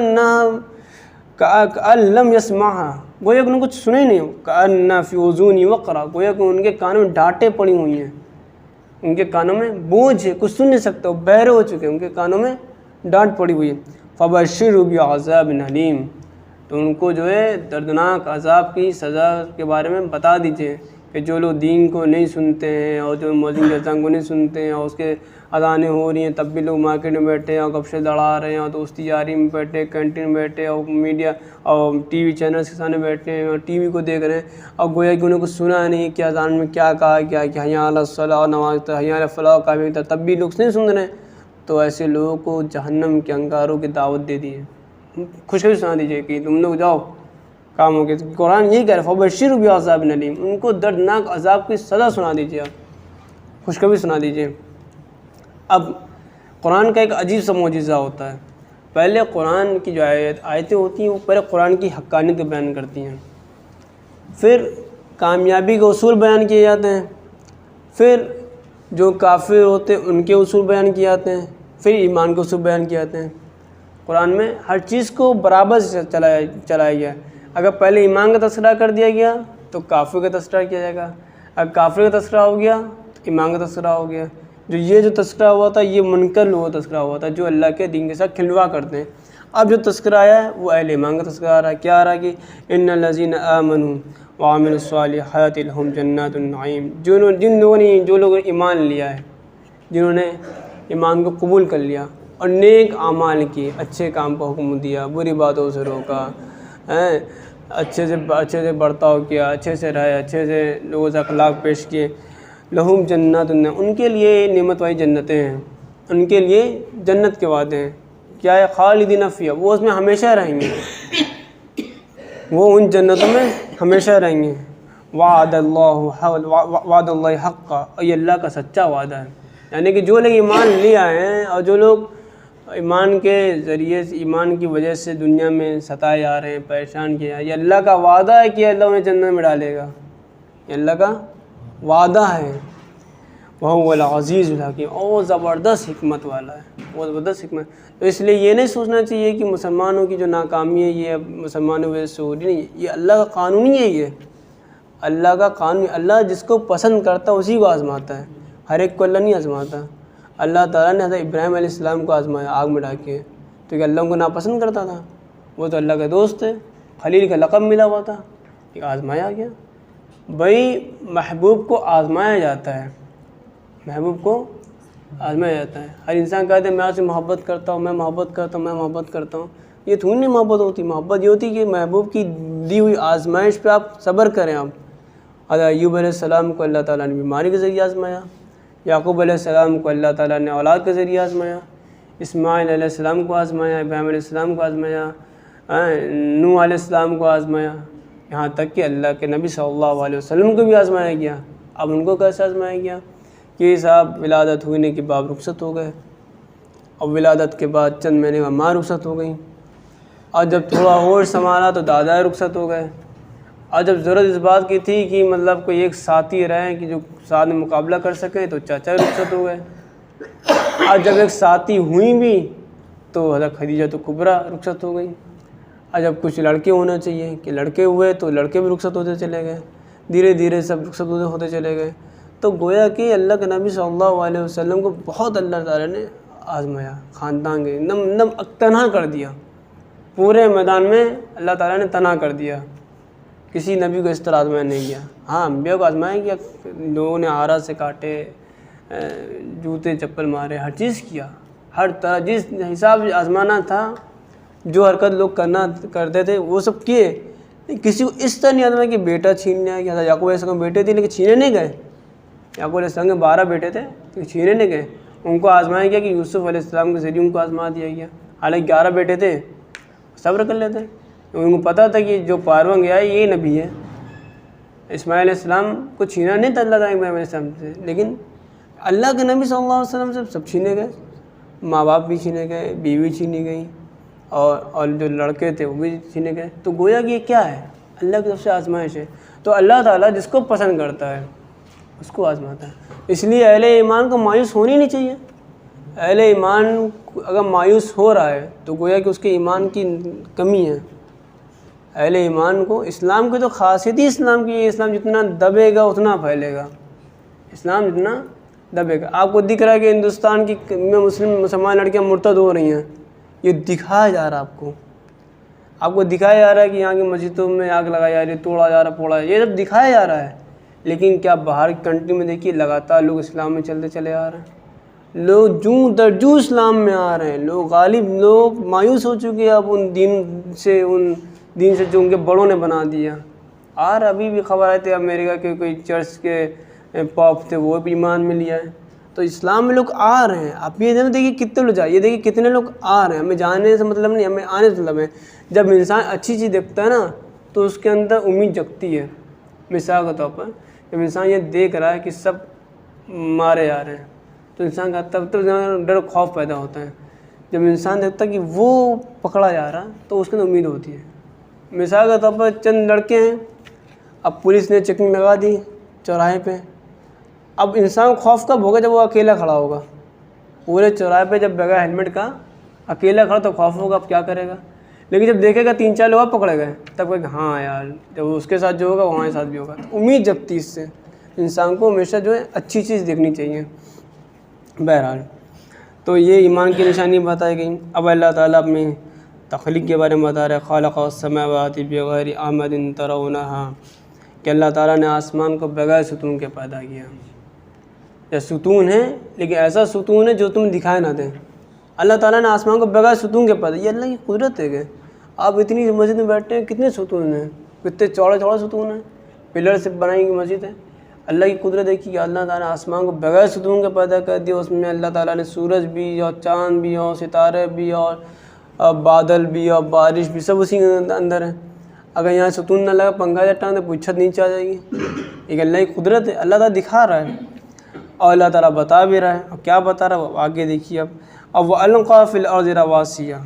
لَّمْ يَسْمَعْهَا، گویا کہ انہوں نے کچھ سنا ہی نہیں۔ كَأَنَّ فِي أُذُونِهِ وَقْرًا، گویا کہ ان کے کانوں میں ڈانٹیں پڑی ہوئی ہیں، ان کے کانوں میں بوجھ ہے، کچھ سن نہیں سکتے، وہ بہرے ہو چکے ہیں، ان کے کانوں میں ڈانٹ پڑی ہوئی ہے۔ فَبَشِّرْهُ بِعَذَابٍ أَلِيمٍ، تو ان کو جو ہے دردناک عذاب کی سزا کے بارے میں بتا دیجئے، کہ جو لوگ دین کو نہیں سنتے ہیں اور جو مؤذن کی اذان کو نہیں سنتے ہیں اور اس کے اذانیں ہو رہی ہیں تب بھی لوگ مارکیٹ میں بیٹھے ہیں اور گپ شپ لڑا رہے ہیں اور دوستی یاری میں بیٹھے، کینٹین میں بیٹھے اور میڈیا اور ٹی وی چینلز کے سامنے بیٹھے ہیں اور ٹی وی کو دیکھ رہے ہیں، اور گویا کہ انہوں نے کچھ سنا نہیں کہ اذان میں کیا کہا گیا کہ حی علی الصلاۃ، نماز تھا، حی علی الفلاح کا بھی تھا، تب بھی لوگ نہیں سن رہے ہیں، تو ایسے لوگوں کو جہنم کے انگاروں کی دعوت دے دی ہے، خوشخبری سنا دیجیے کہ تم لوگ جاؤ کام ہو گیا۔ قرآن یہی کہہ رہا ہے فَبَشِّرْهُ بِعَذَابٍ أَلِيمٍ، ان کو دردناک عذاب کی سزا سنا دیجیے، آپ خوشخبری سنا دیجیے۔ اب قرآن کا ایک عجیب سا معجزہ ہوتا ہے، پہلے قرآن کی جو آیتیں ہوتی ہیں وہ پہلے قرآن کی حقانیت کو بیان کرتی ہیں، پھر کامیابی کے اصول بیان کیے جاتے ہیں، پھر جو کافر ہوتے ہیں ان کے اصول بیان کیے جاتے ہیں، پھر ایمان کے اصول بیان کیے جاتے ہیں۔ قرآن میں ہر چیز کو برابر سے چلایا گیا ہے۔ اگر پہلے ایمان کا تذکرہ کر دیا گیا تو کافر کا تذکرہ کیا جائے گا، اگر کافر کا تذکرہ ہو گیا تو ایمان کا تذکرہ ہو گیا۔ جو تذکرہ ہوا تھا یہ منکر لوگوں کا تذکرہ ہوا تھا جو اللہ کے دین کے ساتھ کھلواڑ کرتے ہیں۔ اب جو تذکرہ آیا ہے وہ اہل ایمان کا تذکرہ آ رہا ہے۔ کیا آ رہا ہے کہ ان الذین آمنوا وعملوا الصالحات لهم جنات النعیم، جو لوگوں نے ایمان لیا ہے، جنہوں نے ایمان کو قبول کر لیا اور نیک اعمال کیے، اچھے کام کا حکم دیا، بری باتوں سے روکا، اچھے سے برتاؤ کیا، اچھے سے رہے، اچھے سے لوگوں سے اخلاق پیش کیے، لہم جنات النعیم، ان کے لیے نعمت والی جنتیں ہیں، ان کے لیے جنت کے وعدے ہیں۔ کیا ہے؟ خالدین فیہا، وہ اس میں ہمیشہ رہیں گے، وہ ان جنتوں میں ہمیشہ رہیں گے۔ وعد اللہ حقا، اور یہ اللہ کا سچا وعدہ ہے۔ یعنی کہ جو لوگ ایمان لے آئے ہیں اور جو لوگ ایمان کے ذریعے سے، ایمان کی وجہ سے دنیا میں ستائے جا رہے ہیں، پریشان کیا، یہ اللہ کا وعدہ ہے کہ اللہ انہیں جنت میں ڈالے گا، یہ اللہ کا وعدہ ہے۔ وَهُوَ الْعَزِيزُ الْحَكِيمُ، اور زبردست حکمت والا ہے، وہ زبردست حکمت۔ تو اس لیے یہ نہیں سوچنا چاہیے کہ مسلمانوں کی جو ناکامی ہے یہ مسلمانوں کی وجہ سے ہو رہی نہیں، یہ اللہ کا قانون ہی ہے، یہ اللہ کا قانون۔ اللہ جس کو پسند کرتا ہے اسی کو آزماتا ہے، ہر ایک کو اللہ نہیں آزماتا۔ اللہ تعالیٰ نے حضرت ابراہیم علیہ السلام کو آزمایا آگ میں ڈال کے، تو کہ اللہ ان کو ناپسند کرتا تھا، وہ تو اللہ کا دوست ہے، خلیل کا لقب ملا ہوا تھا، کہ آزمایا گیا۔ بھائی محبوب کو آزمایا جاتا ہے، محبوب کو آزمایا جاتا ہے۔ ہر انسان کہتے ہیں میں آپ سے محبت کرتا ہوں، میں محبت کرتا ہوں، میں محبت کرتا ہوں، یہ تھوڑی نہیں محبت ہوتی۔ محبت یہ ہوتی کہ محبوب کی دی ہوئی آزمائش پہ آپ صبر کریں۔ آپ حضرت ایوب علیہ السلام کو اللہ تعالیٰ نے بیماری کے ذریعے آزمایا، یعقوب علیہ السلام کو اللہ تعالیٰ نے اولاد کے ذریعے آزمایا، اسماعیل علیہ السلام کو آزمایا، ابراہیم علیہ السلام کو آزمایا، نوح علیہ السلام کو آزمایا، یہاں تک کہ اللہ کے نبی صلی اللہ علیہ وسلم کو بھی آزمایا گیا۔ اب ان کو کیسے آزمایا گیا کہ صاحب ولادت ہونے کے بعد رخصت ہو گئے، اور ولادت کے بعد چند مہینے بعد ماں رخصت ہو گئیں، اور جب تھوڑا ہوش سنبھالا تو دادا رخصت ہو گئے، اور جب ضرورت اس بات کی تھی کہ مطلب کوئی ایک ساتھی رہیں کہ جو ساتھ میں مقابلہ کر سکے تو چاچا رخصت ہو گئے، اور جب ایک ساتھی ہوئیں بھی تو حضرت خدیجہ کبریٰ رخصت ہو گئی، اور جب کچھ لڑکے ہونا چاہیے کہ لڑکے ہوئے تو لڑکے بھی رخصت ہوتے چلے گئے، دھیرے دھیرے سب رخصت ہوتے چلے گئے۔ تو گویا کہ اللہ کے نبی صلی اللہ علیہ وسلم کو بہت اللہ تعالیٰ نے آزمایا، خاندان کے نم تنہا کر دیا، پورے میدان میں اللہ تعالیٰ نے تنہا کر دیا، کسی نبی کو اس طرح آزمایا نہیں گیا۔ ہاں انبیاء کو آزمایا گیا، لوگوں نے آرا سے کاٹے، جوتے چپل مارے، ہر چیز کیا، ہر طرح جس حساب سے آزمانا تھا، جو حرکت لوگ کرتے تھے وہ سب کیے۔ کسی کو اس طرح نہیں آزمایا کہ بیٹا چھین لیا، کہ حضرت یعقوب علیہ السلام بیٹے تھے لیکن چھینے نہیں گئے، یعقوب علیہ السلام کے 12 بیٹے تھے لیکن چھینے نہیں گئے، ان کو آزمایا گیا کہ یوسف علیہ السلام کے ذریعے ان کو آزما دیا گیا، حالانکہ 11 بیٹے تھے، صبر کر لیتے، ان کو پتہ تھا کہ جو پارویں گیا ہے یہ نبی ہے۔ اسماعیل علیہ السلام کو چھینا نہیں تھا اللہ تعالیٰ ابراہیم علیہ السلام سے، لیکن اللہ کے نبی صلی اللہ علیہ وسلم سے سب چھینے گئے، ماں باپ بھی چھینے گئے، بیوی چھینی گئی، اور جو لڑکے تھے وہ بھی چھینے گئے۔ تو گویا کہ یہ کیا ہے؟ اللہ کی طرف سے آزمائش ہے۔ تو اللہ تعالیٰ جس کو پسند کرتا ہے اس کو آزماتا ہے۔ اس لیے اہل ایمان کو مایوس ہونی نہیں چاہیے۔ اہل ایمان اگر مایوس ہو رہا ہے تو گویا کہ اس کے ایمان کی کمی ہے۔ اہل ایمان کو اسلام کی تو خاصیت ہی اسلام کی ہے، اسلام جتنا دبے گا اتنا پھیلے گا، اسلام جتنا دبے گا۔ آپ کو دکھ رہا ہے کہ ہندوستان کی میں مسلمان لڑکیاں مرتد ہو رہی ہیں، یہ دکھایا جا رہا ہے آپ کو دکھایا جا رہا ہے کہ یہاں کی مسجدوں میں آگ لگائی جا رہی ہے، توڑا جا رہا ہے، پھوڑا، یہ سب دکھایا جا رہا ہے۔ لیکن کیا باہر کی کنٹری میں دیکھیے لگاتار لوگ اسلام میں چلتے چلے آ رہے ہیں، لوگ جوں در جوں اسلام میں آ رہے ہیں، لوگ مایوس ہو چکے ہیں اب ان دین سے جو ان کے بڑوں نے بنا دیا۔ اور ابھی بھی خبر آئی تھی امریکہ کے کوئی چرچ کے پاپ تھے وہ بھی ایمان میں لیا ہے۔ تو اسلام میں لوگ آ رہے ہیں، آپ یہ دیکھیے کتنے لوگ یہ دیکھیے کتنے لوگ آ رہے ہیں۔ ہمیں جانے سے مطلب نہیں، ہمیں آنے سے مطلب ہے۔ جب انسان اچھی چیز دیکھتا ہے نا تو اس کے اندر امید جگتی ہے۔ مثال کے طور پر جب انسان یہ دیکھ رہا ہے کہ سب مارے جا رہے ہیں تو انسان کا تب ڈر خوف پیدا ہوتا ہے۔ جب انسان دیکھتا ہے کہ وہ پکڑا جا رہا تو اس کے اندر امید ہوتی ہے۔ مثال کے طور پر چند لڑکے ہیں، اب پولیس نے چیکنگ لگا دی چوراہے پہ، اب انسان خوف کب ہوگا؟ جب وہ اکیلا کھڑا ہوگا پورے چوراہے پہ، جب بغیر ہیلمٹ کا اکیلا کھڑا تو خوف ہوگا، اب کیا کرے گا؟ لیکن جب دیکھے گا 3-4 لوگ پکڑے گئے تب کہ ہاں یار، جب اس کے ساتھ جو ہوگا وہ ہمارے ساتھ بھی ہوگا، تو امید جگتی اس سے۔ انسان کو ہمیشہ جو ہے اچھی چیز دیکھنی چاہیے۔ بہرحال تو یہ ایمان کی نشانی بتائی گئی۔ اب اللہ تعالیٰ اپنی تخلیق کے بارے میں بتا رہے، خالق السماوات بغیر عمد ترونہا، کہ اللہ تعالیٰ نے آسمان کو بغیر ستون کے پیدا کیا۔ یا ستون ہے لیکن ایسا ستون ہے جو تم دکھائے نہ دیں۔ اللہ تعالیٰ نے آسمان کو بغیر ستون کے پیدا، یہ اللہ کی قدرت ہے کہ آپ اتنی مسجد میں بیٹھتے ہیں، کتنے ستون ہیں، کتنے چوڑے چوڑے ستون ہیں، پلر سے بنائی گئی مسجد ہے۔ اللہ کی قدرت دیکھی کہ اللہ تعالیٰ نے آسمان کو بغیر ستون کے پیدا کر دیا، اس میں اللہ تعالیٰ نے سورج بھی اور چاند بھی اور ستارے بھی اور بادل بھی اور بارش بھی، سب اسی کے اندر ہے۔ اگر یہاں ستون نہ لگا، پنکھا جٹاں تو پوری چھت نیچے آ جائے گی۔ ایک اللہ کی قدرت ہے، اللہ تعالیٰ دکھا رہا ہے اور اللہ تعالیٰ بتا بھی رہا ہے۔ اور کیا بتا رہا ہے وہ آگے دیکھیے اب وَأَلْقَىٰ فِي الْأَرْضِ رَوَاسِيَ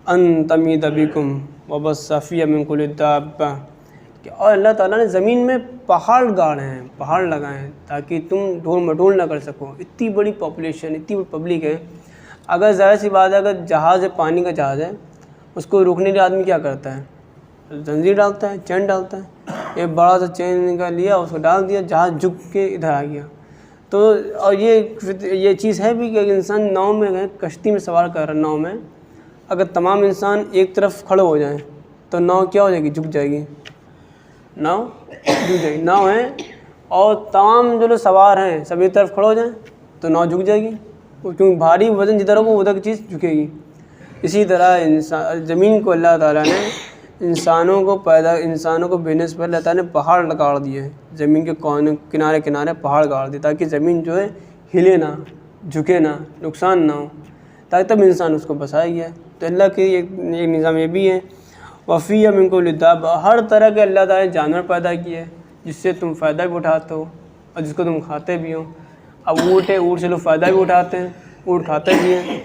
أَن تَمِيدَ بِكُمْ وَبَثَّ فِيهَا مِن كُلِّ دَابَّةٍ، کہ اور اللہ تعالیٰ نے زمین میں پہاڑ گاڑے ہیں، پہاڑ لگائے ہیں تاکہ تم ڈھول مٹول نہ کر سکو۔ اتنی بڑی پاپولیشن، اتنی بڑی پبلک ہے، اگر ظاہر سی بات ہے اگر جہاز ہے، پانی کا جہاز ہے، اس کو روکنے کے لیے آدمی کیا کرتا ہے؟ زنجیر ڈالتا ہے، چین ڈالتا ہے، ایک بڑا سا چین کا لیا، اس کو ڈال دیا، جہاز جھک کے ادھر آ گیا۔ تو اور یہ چیز ہے بھی کہ انسان ناؤ میں ہے، کشتی میں سوار کر رہا ہے، ناؤ میں اگر تمام انسان ایک طرف کھڑے ہو جائیں تو ناؤ کیا ہو جائے گی؟ جھک جائے گی، ناؤ جھک جائے گی۔ ناؤ ہے اور تمام جو لوگ سوار ہیں سب ایک طرف کھڑے ہو جائیں تو ناؤ جھک جائے گی، کیونکہ بھاری وزن جدھر ہوگا ادھر کی چیز جھکے گی۔ اسی طرح زمین کو اللہ تعالیٰ نے انسانوں کو بھیجنے سے پہلے اللہ تعالیٰ نے پہاڑ گاڑ دیے، زمین کے کنارے کنارے پہاڑ گاڑ دیے تاکہ زمین جو ہے ہلے نہ، جھکے نہ، نقصان نہ ہو، تاکہ تب انسان اس کو بسائے گیا۔ تو اللہ کی ایک نظام یہ بھی ہے، وَفِيهَا مِن كُلِّ دَابَّةٍ، ہر طرح کے اللہ تعالیٰ نے جانور پیدا کیے جس سے تم فائدہ بھی اٹھاتے ہو اور جس کو تم کھاتے بھی ہو۔ اب اونٹ ہے، اونٹ سے لوگ فائدہ بھی اٹھاتے ہیں، اونٹ کھاتے بھی ہیں۔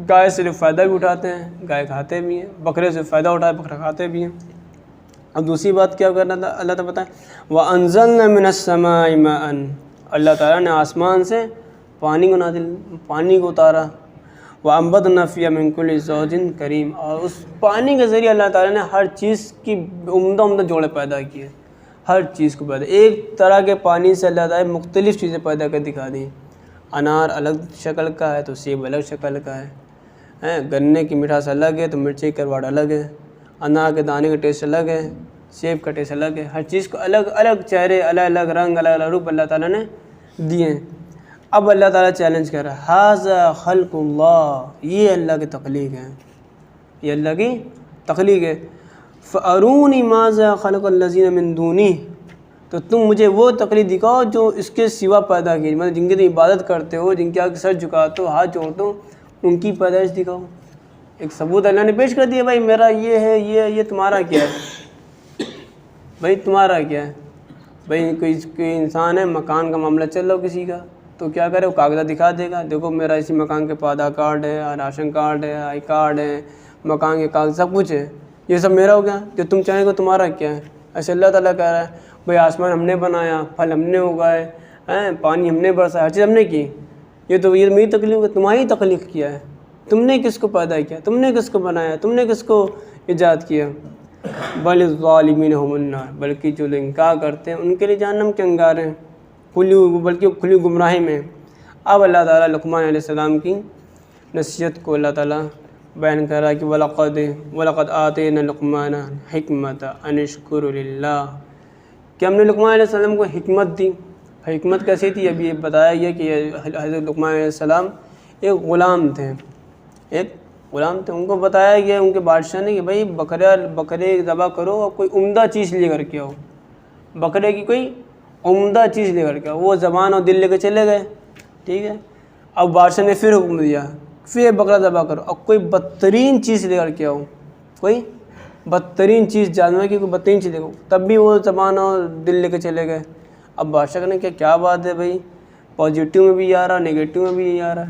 گائے سے لوگ فائدہ بھی اٹھاتے ہیں، گائے کھاتے بھی ہیں۔ بکرے سے فائدہ اٹھاتے، بکرا کھاتے بھی ہیں۔ اب دوسری بات کیا کرنا تھا اللہ تعالیٰ بتائیں، وَأَنزَلْنَا مِنَ السَّمَاءِ مَاءً، اللہ تعالیٰ نے آسمان سے پانی کو اتارا، وَأَنبَتْنَا فِيهَا مِن كُلِّ زَوْجٍ كَرِيمٍ، اور اس پانی کے ذریعے اللہ تعالیٰ نے ہر چیز کی عمدہ جوڑے پیدا کیے، ہر چیز کو پیدا، ایک طرح کے پانی سے اللہ تعالیٰ نے مختلف چیزیں پیدا کر دکھا دیں۔ انار الگ شکل کا ہے تو سیب الگ شکل کا ہے، گنے کی مٹھاس الگ ہے تو مرچی کا کڑواڑ الگ ہے، انار کے دانے کا ٹیسٹ الگ ہے، سیب کا ٹیسٹ الگ ہے، ہر چیز کو الگ الگ چہرے، الگ الگ رنگ، الگ الگ روپ اللہ تعالیٰ نے دیے ہیں۔ اب اللہ تعالیٰ چیلنج کر رہا ہے، ھذا خلق اللہ، یہ اللہ کی تخلیق ہے، یہ اللہ کی تخلیق ہے۔ فَأَرُونِي مَاذَا خَلَقَ الَّذِينَ مِن دُونِهِ، تو تم مجھے وہ تخلیق دکھاؤ جو اس کے سوا پیدا کی، مطلب جن کی تم عبادت کرتے ہو، جن کے آگے سر جھکاتے ہو، ہاتھ جوڑتے ہو، ان کی پیدائش دکھاؤ۔ ایک ثبوت اللہ نے پیش کر دیا، بھائی میرا یہ ہے، یہ تمہارا کیا ہے؟ بھائی تمہارا کیا ہے؟ بھائی کوئی انسان ہے، مکان کا معاملہ چل رہا ہو کسی کا، تو کیا کرے؟ وہ کاغذات دکھا دے گا، دیکھو میرا اسی مکان کے آدھار کارڈ ہے، راشن کارڈ ہے، آئی کارڈ ہے، مکان کے کاغذ سب کچھ ہے، یہ سب میرا ہو گیا، جو تم چاہیں گے تمہارا کیا ہے؟ ایسے اللہ تعالیٰ کہہ رہا ہے، بھائی آسمان ہم نے بنایا، پھل ہم نے اگائے، پانی ہم نے برسایا، ہر چیز ہم نے کی، یہ میری تخلیق ہے، تمہاری تخلیق کیا ہے؟ تم نے کس کو پیدا کیا؟ تم نے کس کو بنایا؟ تم نے کس کو ایجاد کیا؟ بل الظالمین هم النار، بلکہ جو لوگ انکار کرتے ہیں ان کے لیے جہنم کے انگارے ہیں، بلکہ کھلی گمراہی میں۔ اب اللہ تعالیٰ لقمان علیہ السلام کی نصیحت کو اللہ تعالیٰ بیان کر رہا ہے کہ وَلَقَدْ آتَيْنَا لُقْمَانَ الْحِكْمَةَ أَنِ اشْكُرْ لِلَّهِ، کہ ہم نے لقمان علیہ السلام کو حکمت دی۔ حکمت کیسی تھی؟ ابھی یہ بتایا گیا کہ حضرت لقمان علیہ السلام ایک غلام تھے، ان کو بتایا گیا ان کے بادشاہ نے کہ بھائی بکرے ذبح کرو اور کوئی عمدہ چیز لے کر کے آؤ، بکرے کی کوئی عمدہ چیز لے کر کے آؤ۔ وہ زبان اور دل لے کے چلے گئے، ٹھیک ہے۔ اب بادشاہ نے پھر حکم دیا، پھر بکرا ذبح کرو اور کوئی بدترین چیز لے کر کے آؤ، کوئی بدترین چیز، جانور کی کوئی بدترین چیز لے کر، تب بھی وہ زبان اور دل لے کے چلے گئے۔ اب بادشاہ نے کیا بات ہے بھائی، پازیٹیو میں بھی آ رہا، نگیٹیو میں بھی آ رہا،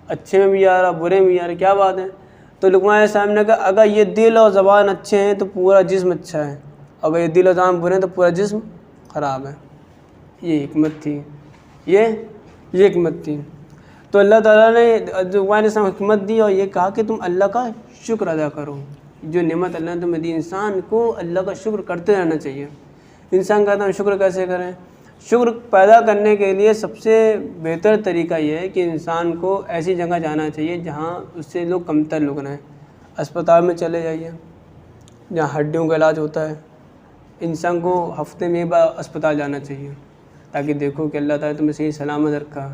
اچھے میں بھی آ رہا، برے میں بھی آ رہا، کیا بات ہے؟ تو لقمان علیہ السلام نے کہا اگر یہ دل اور زبان اچھے ہیں تو پورا جسم اچھا ہے، اگر یہ دل اور زبان برے ہیں تو پورا جسم خراب ہے۔ یہ حکمت تھی، یہ حکمت تھی۔ تو اللہ تعالیٰ نے جو حکمت دی اور یہ کہا کہ تم اللہ کا شکر ادا کرو، جو نعمت اللہ نے تمہیں دی۔ انسان کو اللہ کا شکر کرتے رہنا چاہیے۔ انسان کہتا ہے شکر کیسے کریں؟ شکر پیدا کرنے کے لیے سب سے بہتر طریقہ یہ ہے کہ انسان کو ایسی جگہ جانا چاہیے جہاں اس سے لوگ کمتر لوگ رہیں۔ اسپتال میں چلے جائیے جہاں ہڈیوں کا علاج ہوتا ہے، انسان کو ہفتے میں ایک بار اسپتال جانا چاہیے تاکہ دیکھو کہ اللہ تعالیٰ تمہیں صحیح سلامت رکھا۔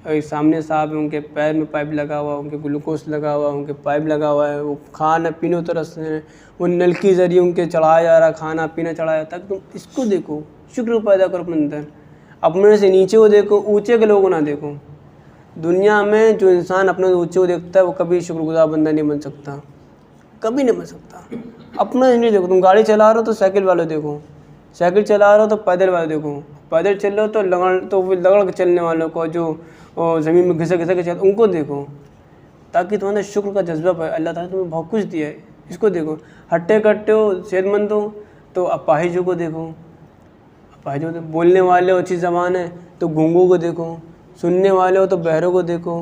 اور سامنے صاحب ان کے پیر میں پائپ لگا ہوا، ان کے گلوکوز لگا ہوا، ان کے پائپ لگا ہوا ہے، وہ کھانا پینے ترس رہے ہیں، وہ نل کے ذریعے ان کے چڑھایا جا رہا کھانا پینا چڑھایا، تاکہ تم اس کو دیکھو، شکر پیدا کرو اپنے اندر۔ اپنے سے نیچے کو دیکھو، اونچے کے لوگوں نہ دیکھو۔ دنیا میں جو انسان اپنے سے اونچے کو دیکھتا ہے وہ کبھی شکر گزار بندہ نہیں بن سکتا، کبھی نہیں بن سکتا۔ اپنا نہیں دیکھو، تم گاڑی چلا رہے ہو تو سائیکل والے دیکھو، سائیکل چلا رہے ہو تو پیدل والے دیکھو، پیدل چل رہے ہو تو لگڑ کے چلنے والوں کو، جو زمین میں گھسے کے چل ان کو دیکھو، تاکہ تمہارے شکر کا جذبہ پائے۔ اللہ تعالیٰ تمہیں بہت کچھ دیا ہے، اس کو دیکھو۔ ہٹے کٹے ہو، صحت مند ہو تو اپاہجوں کو دیکھو، اپاہجوں بولنے والے ہو اچھی زبان ہے تو گونگوں کو دیکھو، سننے والے ہو تو بہروں کو دیکھو،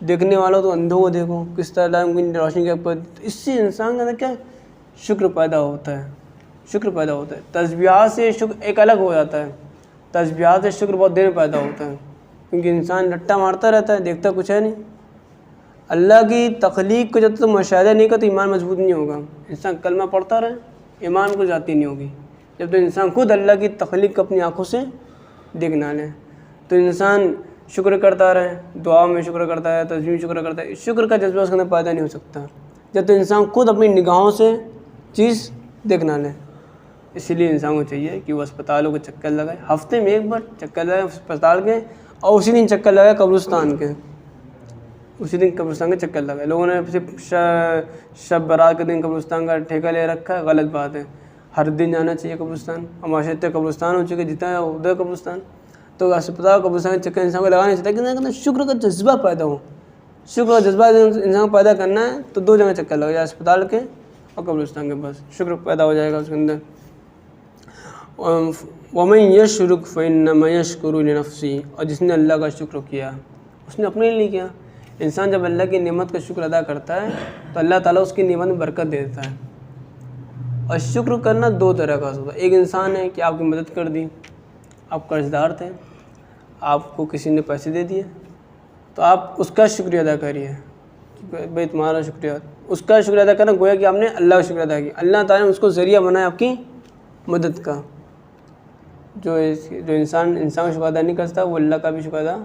دیکھنے والے ہو تو اندھوں کو دیکھو، کس طرح ان کی روشنی کے اوپر۔ اس سے انسان کے اندر کیا شکر پیدا ہوتا ہے، شکر پیدا ہوتا ہے۔ تسبیحات سے شکر ایک الگ ہو جاتا ہے، تسبیحات سے شکر بہت دیر پیدا ہوتا ہے، کیونکہ انسان رٹا مارتا رہتا ہے، دیکھتا کچھ ہے نہیں۔ اللہ کی تخلیق کو جب تک مشاہدہ نہیں کرتا تو ایمان مضبوط نہیں ہوگا۔ انسان کلمہ پڑھتا رہے، ایمان کو جاتی نہیں ہوگی جب تو انسان خود اللہ کی تخلیق کو اپنی آنکھوں سے دیکھنا لے۔ تو انسان شکر کرتا رہے، دعا میں شکر کرتا ہے، تسبیح میں شکر کرتا ہے، شکر کا جذبہ اس کے اندر پیدا نہیں ہو سکتا جب تو انسان خود اپنی نگاہوں سے چیز دیکھنا لے۔ اسی لیے انسان کو چاہیے کہ وہ اسپتالوں کے چکر لگائے، ہفتے میں ایک بار چکر لگائے اسپتال کے، اور اسی دن چکر لگائے قبرستان کے، اسی دن قبرستان کے چکر لگائے۔ لوگوں نے صرف شب برات کے دن قبرستان کا ٹھیکہ لے رکھا ہے، غلط بات ہے۔ ہر دن جانا چاہیے قبرستان، اور معاشرے قبرستان ہو چکے جتنا ہے ادھر قبرستان، تو اسپتال قبرستان کے چکر انسان کو لگانا چاہتا ہے کہ انسان کے اندر شکر کا جذبہ پیدا ہو۔ شکر کا جذبہ انسان کو پیدا کرنا ہے تو دو جگہ چکر لگا جائے، اسپتال کے اور قبرستان کے، بس شکر پیدا ہو جائے گا اس کے اندر۔ وَمَن يَشْكُرْ فَإِنَّمَا يَشْكُرُ لِنَفْسِهِ، اور جس نے اللہ کا شکر کیا اس نے اپنے لیے کیا۔ انسان جب اللہ کی نعمت کا شکر ادا کرتا ہے تو اللہ تعالیٰ اس کی نعمت میں برکت دے دیتا ہے۔ اور شکر کرنا دو طرح کا ہوتا ہے، ایک انسان ہے کہ آپ کی مدد کر دی، آپ قرض دار تھے، آپ کو کسی نے پیسے دے دیے تو آپ اس کا شکریہ ادا کریے، بھائی تمہارا شکریہ، اس کا شکریہ ادا کرنا گویا کہ آپ نے اللہ کا شکریہ ادا کیا۔ اللہ تعالیٰ نے اس کو ذریعہ بنایا آپ کی مدد کا۔ جو انسان کا شکر ادا نہیں کرتا وہ اللہ کا بھی شکر ادا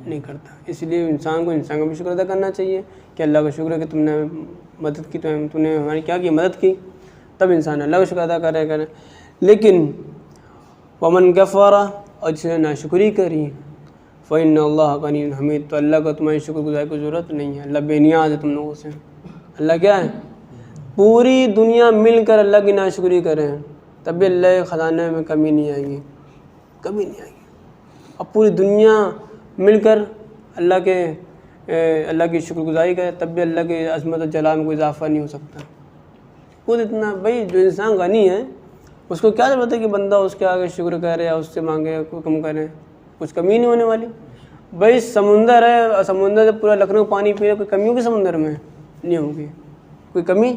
نہیں کرتا۔ اس لیے انسان کا بھی شکر ادا کرنا چاہیے کہ اللہ کا شکر ہے کہ تم نے مدد کی، تم نے ہماری کیا کی، مدد کی، تب انسان اللہ کا شکر ادا کرے۔ لیکن ومن کفر، اور جس نے ناشکری کری، فإن اللہ غنی حمید، تو اللہ کا تمہاری شکر گزاری کی ضرورت نہیں ہے، اللہ بے نیاز ہے تم لوگوں سے۔ اللہ کیا ہے؟ پوری دنیا مل کر اللہ کی ناشکری کریں تب بھی اللہ کے خزانے میں کمی نہیں آئے گی، کبھی نہیں آئے گی۔ اب پوری دنیا مل کر اللہ کی شکر گزاری کرے تب بھی اللہ کے عظمت و جلال میں کوئی اضافہ نہیں ہو سکتا۔ خود اتنا، بھائی جو انسان غنی ہے اس کو کیا ضرورت ہے کہ بندہ اس کے آگے شکر کرے یا اس سے مانگے یا کوئی کم کرے، کچھ کمی نہیں ہونے والی۔ بھائی سمندر ہے، سمندر سے پورا لکھنؤ پانی پی رہے، کوئی کمی ہوگی سمندر میں؟ نہیں ہوگی، کوئی کمی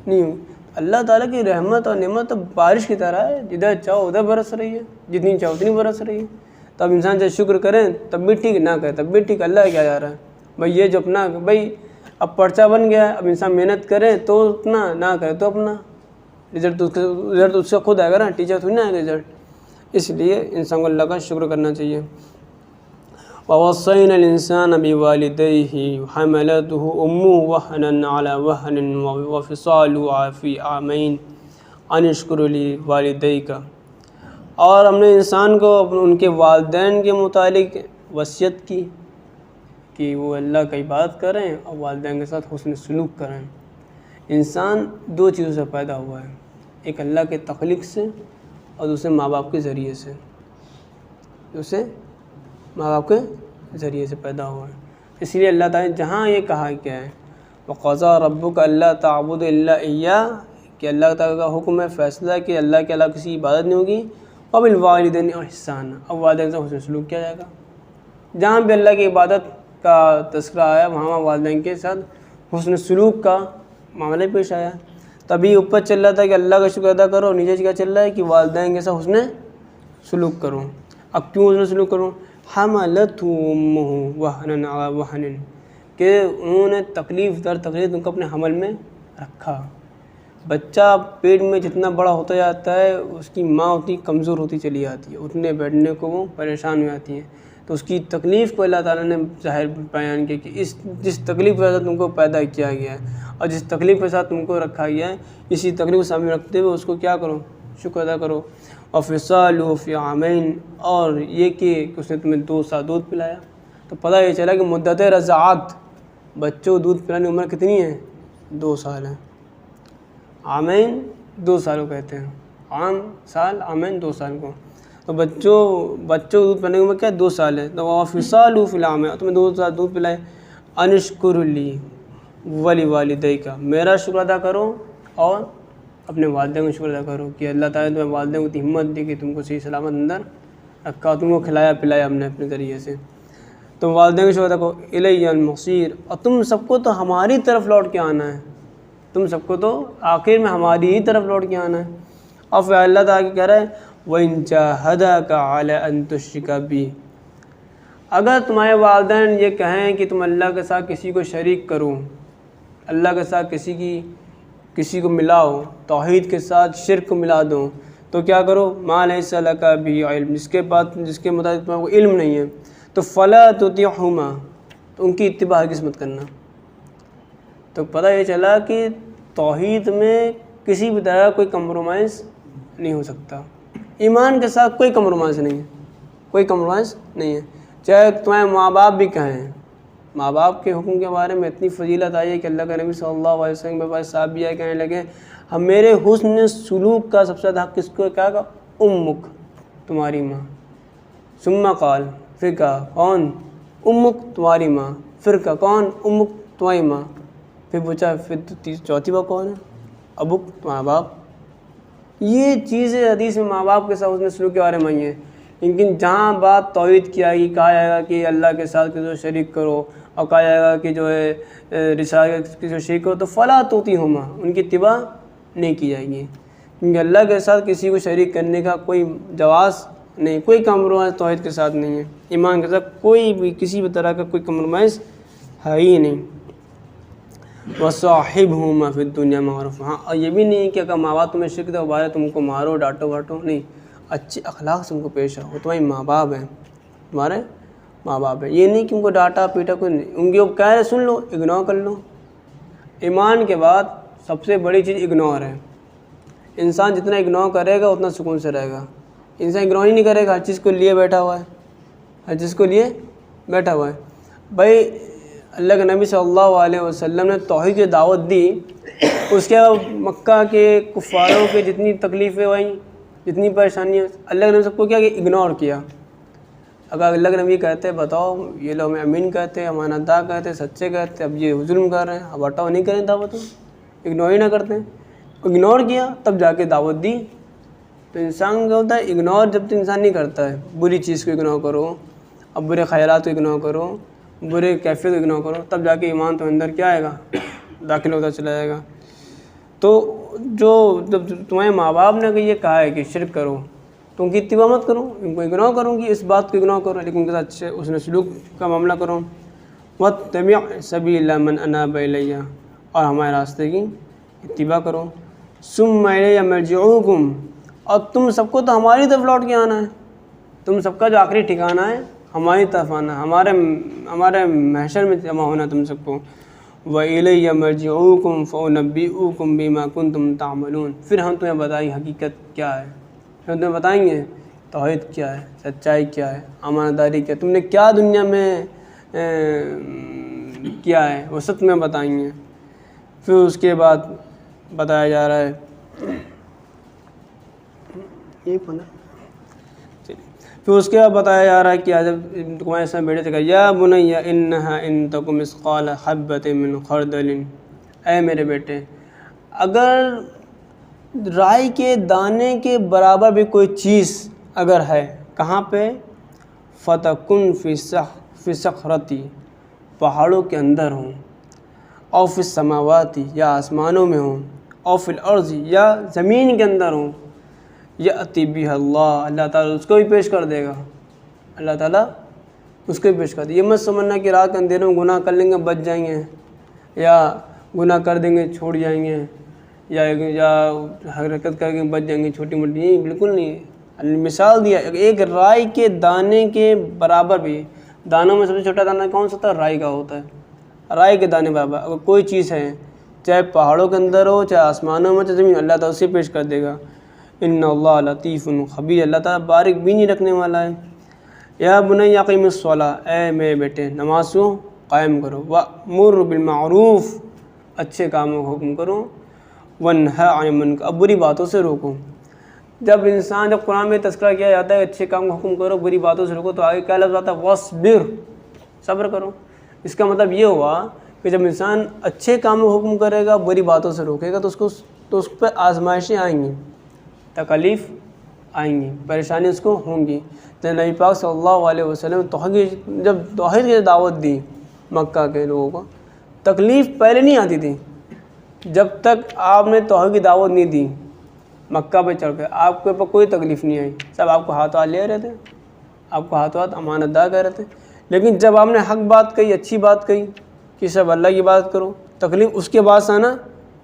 نہیں ہوگی۔ اللہ تعالیٰ کی رحمت اور نعمت تو بارش کی طرح ہے، جدھر چاہو ادھر برس رہی ہے، جتنی چاہو اتنی برس رہی ہے۔ تو اب انسان جب شکر کریں تب بھی ٹھیک، نہ کرے تب بھی ٹھیک، اللہ کیا جا رہا ہے بھائی؟ یہ جو اپنا، بھائی اب پرچہ بن گیا ہے، اب انسان محنت کرے تو اتنا، نہ کرے تو اپنا، رزلٹ اس سے خود آئے گا نا، ٹیچر تھوڑی نہ آئے گا رزلٹ۔ اس لیے انسان کو اللہ کا شکر کرنا چاہیے۔ وَوَصَّيْنَا الْإِنسَانَ بِوَالِدَيْهِ حَمَلَتْهُ أُمُّهُ وَهْنًا عَلَى وَهْنٍ وَفِصَالُهُ فِي عَامَيْنِ أَنِ اشْكُرْ لِوَالِدَيْكَ، اور ہم نے انسان کو ان کے والدین کے متعلق وصیت کی کہ وہ اللہ کا عبادت کریں اور والدین کے ساتھ حسن سلوک کریں۔ انسان دو چیزوں سے پیدا ہوا ہے، ایک اللہ کے تخلیق سے اور دوسرے ماں باپ کے ذریعے سے، دوسرے ماں باپ کے ذریعے سے پیدا ہوا ہے۔ اس لیے اللہ تعالیٰ نے جہاں یہ کہا کیا ہے، وَقَضَىٰ رَبُّكَ أَلَّا تَعْبُدُوا إِلَّا إِيَّاهُ، کہ اللہ تعالیٰ کا حکم ہے، فیصلہ ہے کہ اللہ کے علاوہ کسی کی عبادت نہیں ہوگی، وبالوالدین احسانا، اب والدین سے حسن سلوک کیا جائے گا. جہاں بھی اللہ کی عبادت کا تذکرہ آیا وہاں والدین کے ساتھ حسن سلوک کا معاملہ پیش آیا. تبھی اوپر چل رہا تھا کہ اللہ کا شکر ادا کرو، اور نیچے کیا چل رہا ہے کہ والدین کے ساتھ حسن سلوک کرو. اب کیوں حسن سلوک کرو؟ حملتہ امہ وہنا علی وہن، کہ انہوں نے تکلیف در تکلیف ان کو اپنے حمل میں رکھا. بچہ پیٹ میں جتنا بڑا ہوتا جاتا ہے اس کی ماں اتنی کمزور ہوتی چلی جاتی ہے، اٹھنے بیٹھنے کو وہ پریشان ہو جاتی ہے. تو اس کی تکلیف کو اللہ تعالیٰ نے ظاہر بیان کیا کہ جس تکلیف کے ساتھ تم کو پیدا کیا گیا ہے اور جس تکلیف کے ساتھ تم کو رکھا گیا ہے، اسی تکلیف کو سامنے رکھتے ہوئے اس کو کیا کرو؟ شکر ادا کرو. وفصالہ فی عامین، اور یہ کہ اس نے تمہیں 2 سال دودھ پلایا. تو پتہ یہ چلا کہ مدت رضاعت بچوں کو دودھ پلانے کی عمر کتنی ہے؟ 2 سال ہے. عامین 2 سالوں کہتے ہیں، عام سال، عامین 2 سال کو. تو بچوں کو دودھ پلانے کی عمر کیا ہے؟ 2 سال ہے. تو وفصالہ فی العامین، تمہیں 2 سال دودھ پلائے. انشکر لی ولوالدیک، میرا شکر ادا کرو اور اپنے والدین کو شکر ادا کرو کہ اللہ تعالیٰ نے تمہیں والدین کو اتنی ہمت دی کہ تم کو صحیح سلامت اندر رکھا، تم کو کھلایا پلایا ہم نے اپنے ذریعے سے. تم والدین کو شکر ادا کرو. الی المصیر، اور تم سب کو تو ہماری طرف لوٹ کے آنا ہے، تم سب کو تو آخر میں ہماری ہی طرف لوٹ کے آنا ہے. اور پھر اللہ تعالیٰ کہہ رہا ہے وَإِن جَاهَدَاكَ عَلَىٰ أَن تُشْرِكَ بِي، اگر تمہارے والدین یہ کہیں کہ تم اللہ کے ساتھ کسی کو شریک کرو، اللہ کے ساتھ کسی کو ملاؤ، توحید کے ساتھ شرک کو ملا دو، تو کیا کرو؟ مَا لَيْسَ لَكَ بِهِ عِلْم، جس کے مطابق تمہیں کو علم نہیں ہے، تو فَلَا تُطِعْهُمَا، تو ان کی اتباع ہرگز مت کرنا. تو پتہ یہ چلا کہ توحید میں کسی بھی طرح کوئی کمپرومائز نہیں ہو سکتا. ایمان کے ساتھ کوئی کمپرومائز نہیں ہے، کوئی کمپرومائز نہیں ہے. چاہے تمہارے ماں باپ بھی کہیں، ماں باپ کے حکم کے بارے میں اتنی فضیلت آئی ہے کہ اللہ کے نبی صلی اللہ علیہ وسلم کے پاس صاحب بھی آئے کہنے لگے ہم میرے حسن سلوک کا سب سے زیادہ حق کس کو کیا کہا؟ امک، تمہاری ماں. ثم قال، پھر کہا کون؟ امک، تمہاری ماں. پھر کہا کون؟ امک، تمہاری ماں. پھر پوچھا پھر چوتھی بات کون ہے؟ ابوک، تمہارا باپ. یہ چیزیں حدیث میں ماں باپ کے ساتھ حسن سلوک کے بارے میں آئی ہیں. لیکن جہاں بات توحید کی آئی، کہا جائے گا کہ اللہ کے ساتھ کسی کو شریک کرو، اور کہا جائے گا کہ جو ہے رسالت کسی کو شریک کرو، تو فلا تطیعہما، ان کی اتباع نہیں کی جائے گی. کیونکہ اللہ کے ساتھ کسی کو شریک کرنے کا کوئی جواز نہیں، کوئی کمپرومائز توحید کے ساتھ نہیں ہے. ایمان کے ساتھ کوئی بھی کسی بھی طرح کا کوئی کمپرومائز ہے ہی نہیں. وصاحبہما فی الدنیا معروف، ہاں، اور یہ بھی نہیں کہ اگر ماں باپ تمہیں شرک دے بارے تم کو مارو ڈانٹو واٹو، نہیں، اچھے اخلاق سے ان کو پیش آؤ. تمہارے ماں باپ ہیں، تمہارے ماں باپ ہیں. یہ نہیں کہ ان کو ڈانٹا پیٹا کوئی نہیں، ان کی کہہ رہے سن لو، اگنور کر لو. ایمان کے بعد سب سے بڑی چیز اگنور ہے. انسان جتنا اگنور کرے گا اتنا سکون سے رہے گا. انسان اگنور ہی نہیں کرے گا، ہر چیز کو لیے بیٹھا ہوا ہے، ہر چیز کو لیے بیٹھا ہوا ہے. بھائی اللہ کے نبی صلی اللہ علیہ وسلم نے توحید کی دعوت دی، اس کے بعد مکہ کے کفاروں کے جتنی تکلیفیں ہوئیں، جتنی پریشانیاں، اللہ کے نبی سب کو کیا کہ اگنور کیا. اگر اللہ کے نبی کہتے بتاؤ یہ لوگ ہمیں امین کہتے ہیں، امانت دار کہتے ہیں، سچے کہتے ہیں، اب یہ ظلم کر رہے ہیں، اب ہٹاؤ نہیں کریں دعوت، اگنور ہی نہ کرتے ہیں. اگنور کیا تب جا کے دعوت دی. تو انسان کا ہوتا ہے اگنور جب تک انسان نہیں کرتا ہے. بری چیز کو اگنور کرو، اب برے خیالات کو اگنور کرو، برے کیفیت کو اگنور کرو، تب جا کے ایمان تو اندر کیا آئے گا؟ داخل ہوتا چلا جائے گا. تو جب تمہارے ماں باپ نے کہ یہ کہا ہے کہ شرک کرو تو ان کی اتباع مت کرو، ان کو اگنور کروں گی، اس بات کو اگنور کرو، لیکن ان کے ساتھ اچھے حسن سلوک کا معاملہ کرو. وَاتَّبِعْ سَبِيلَ مَنْ أَنَابَ إِلَيَّ، اور ہمارے راستے کی اتباع کرو. ثُمَّ إِلَيَّ مَرْجِعُكُمْ، اور تم سب کو تو ہماری طرف لوٹ کے آنا ہے. تم سب کا جو آخری ٹھکانہ ہے ہماری طرف آنا، ہمارے محشر میں جمع ہونا تم سب کو. وَإِلَيَّ مَرْجِعُكُمْ فَأُنَبِّئُكُمْ بِمَا كُنْتُمْ تَعْمَلُونَ، پھر ہم تمہیں بتائیں حقیقت کیا ہے، پھر ہم تمہیں بتائیں گے توحید کیا ہے، سچائی کیا ہے، امانت داری کیا ہے، تم نے کیا دنیا میں کیا ہے، وہ سب تمہیں بتائیں گے. پھر اس کے بعد بتایا جا رہا ہے پھر اس کے بعد بتایا جا رہا ہے کہ جب تمہارے سامنے بیٹے سے کہا یا بنی انہا ان تک مثقال حبۃ من خردل، اے میرے بیٹے اگر رائی کے دانے کے برابر بھی کوئی چیز اگر ہے کہاں پہ فتکن فی صخرتی پہاڑوں کے اندر ہوں، او فی السماواتی یا آسمانوں میں ہوں، او فی الارض یا زمین کے اندر ہوں، یأتی بہا اللہ تعالیٰ اس کو بھی پیش کر دے گا، اللہ تعالیٰ اس کو بھی پیش کر دے گا۔ یہ مت سمجھنا کہ رات کے اندھیروں میں گناہ کر لیں گے بچ جائیں گے، یا گناہ کر دیں گے چھوڑ جائیں گے، یا حرکت کر کے بچ جائیں گے چھوٹی موٹی، نہیں، بالکل نہیں۔ مثال دیا ایک رائی کے دانے کے برابر بھی، دانوں میں سب سے چھوٹا دانہ کون سا ہوتا ہے؟ رائی کا ہوتا ہے، رائی کے دانے برابر اگر کوئی چیز ہے، چاہے پہاڑوں کے اندر ہو، چاہے آسمانوں میں، چاہے زمین، اللہ تعالیٰ اسے پیش کر دے گا۔ ان اللہ لطیف خبیر، اللہ تعالیٰ باریک بینی رکھنے والا ہے۔ یا بنی اقیم الصلاۃ، اے میرے بیٹے نماز کو قائم کرو، وأمر بالمعروف، اچھے کاموں کو حکم کرو، وانہی عن المنکر، اب بری باتوں سے روکو۔ جب قرآن میں تذکرہ کیا جاتا ہے اچھے کام کو حکم کرو بری باتوں سے روکو، تو آگے کیا لفظ آتا ہے؟ وَاصْبِرْ، صبر کرو۔ اس کا مطلب یہ ہوا کہ جب انسان اچھے کاموں کو حکم کرے گا، بری باتوں سے روکے گا، تو اس پہ آزمائشیں آئیں گی، تکالیف آئیں گی، پریشانی اس کو ہوں گی۔ تو نبی پاک صلی اللہ علیہ وسلم جب توحید کی دعوت دی مکہ کے لوگوں کو، تکلیف پہلے نہیں آتی تھی۔ جب تک آپ نے توحید کی دعوت نہیں دی، مکہ پہ چڑھ کے آپ کے اوپر کوئی تکلیف نہیں آئی، سب آپ کو ہاتھ لے رہے تھے، آپ کو ہاتھ امانت دار کہہ رہے تھے۔ لیکن جب آپ نے حق بات کہی، اچھی بات کہی کہ سب اللہ کی بات کرو، تکلیف اس کے بعد سے آنا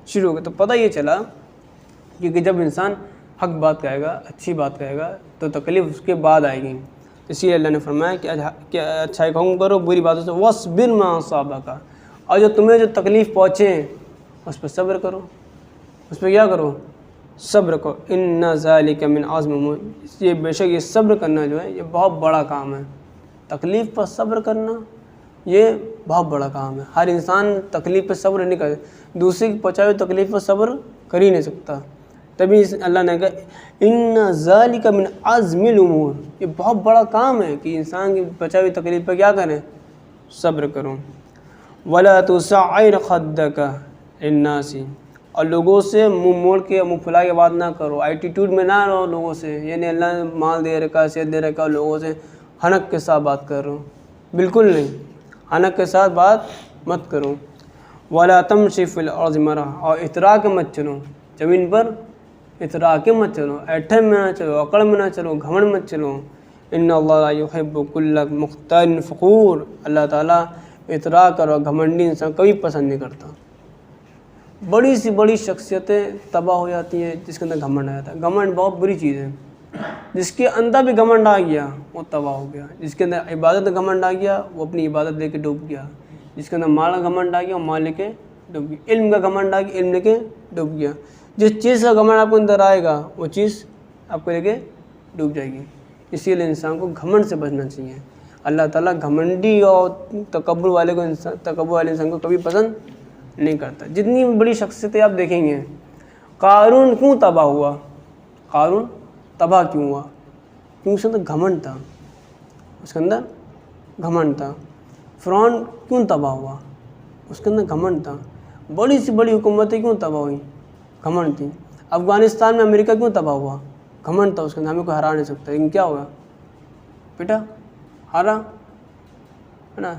شروع ہو گئی۔ تو پتہ یہ چلا کیونکہ جب انسان حق بات کہے گا، اچھی بات کہے گا، تو تکلیف اس کے بعد آئے گی۔ اسی لیے اللہ نے فرمایا کہ اچھائی کا حکم کرو بری باتوں سے، وَاصْبِرْ مَا أَصَابَكَ، اور جو تمہیں جو تکلیف پہنچے اس پہ صبر کرو، اس پہ کیا کرو؟ صبر کرو۔ اِنَّ ذَلِكَ مِنْ عَزْمِ، یہ بے شک یہ صبر کرنا جو ہے یہ بہت بڑا کام ہے۔ تکلیف پر صبر کرنا یہ بہت بڑا کام ہے۔ ہر انسان تکلیف پہ صبر نہیں کر، دوسرے کی پہنچائی ہوئی تکلیف پر صبر کر ہی نہیں سکتا۔ تبھی اللہ نے کہا اِنَّ ذَلِكَ مِنْ عَزْمِ الْأُمُورِ، یہ بہت بڑا کام ہے کہ انسان کی پہنچائی ہوئی تکلیف پہ کیا کریں؟ صبر کرو۔ وَلَا تُسَعِّرْ خَدَّكَ لِلنَّاسِ، اور لوگوں سے منہ موڑ کے منہ پھلا کے بات نہ کرو، ایٹیٹیوڈ میں نہ رہو لوگوں سے، یعنی اللہ نے مال دے رکھا، صحت دے رکھا، لوگوں سے حنک کے ساتھ بات کر رہو، بالکل نہیں، حنک کے ساتھ بات مت کرو۔ وَلَا تَمْشِ فِي الْأَرْضِ مَرَحًا، اور اترا کے مت چلو، زمین پر اترا کے مت چلو، ایٹھن میں نہ چلو، اکڑ میں نہ چلو، گھمنڈ مت چلو۔ ان اللہ لا يحب كل مختال فخور، اللہ تعالیٰ اترا کر اور گھمنڈی انسان کبھی پسند نہیں کرتا۔ بڑی سی بڑی شخصیتیں تباہ ہو جاتی ہیں جس کے اندر گھمنڈ آ جاتا ہے۔ گھمنڈ بہت بری چیز ہے، جس کے اندر بھی گھمنڈ آ گیا وہ تباہ ہو گیا، جس کے اندر عبادت کا گھمنڈ آ گیا وہ اپنی عبادت لے کے ڈوب گیا، جس کے اندر مال کا گھمنڈ آ گیا وہ مال لے کے ڈوب گیا، علم کا گھمنڈ آ گیا علم لے کے ڈوب گیا۔ جس چیز کا گھمنڈ آپ کے اندر آئے گا وہ چیز آپ کو لے کے ڈوب جائے گی۔ اسی لیے انسان کو گھمنڈ سے بچنا چاہیے۔ اللہ تعالیٰ گھمنڈی اور تکبر والے انسان کو کبھی پسند نہیں کرتا۔ جتنی بڑی شخصیتیں آپ دیکھیں گے، قارون کیوں تباہ ہوا؟ قارون تباہ کیوں ہوا؟ کیونکہ اس کے اندر گھمنڈ تھا، اس کے اندر گھمنڈ تھا۔ فرعون کیوں تباہ ہوا؟ اس کے اندر گھمنڈ تھا۔ بڑی سی بڑی حکومتیں کیوں تباہ ہوئیں؟ گھمنڈ تھی۔ افغانستان میں امریکہ کیوں تباہ ہوا؟ گھمنڈ تھا اس کے اندر، ہمیں کوئی ہرا نہیں سکتا، لیکن کیا ہوا؟ بیٹا ہارا، ہے نا؟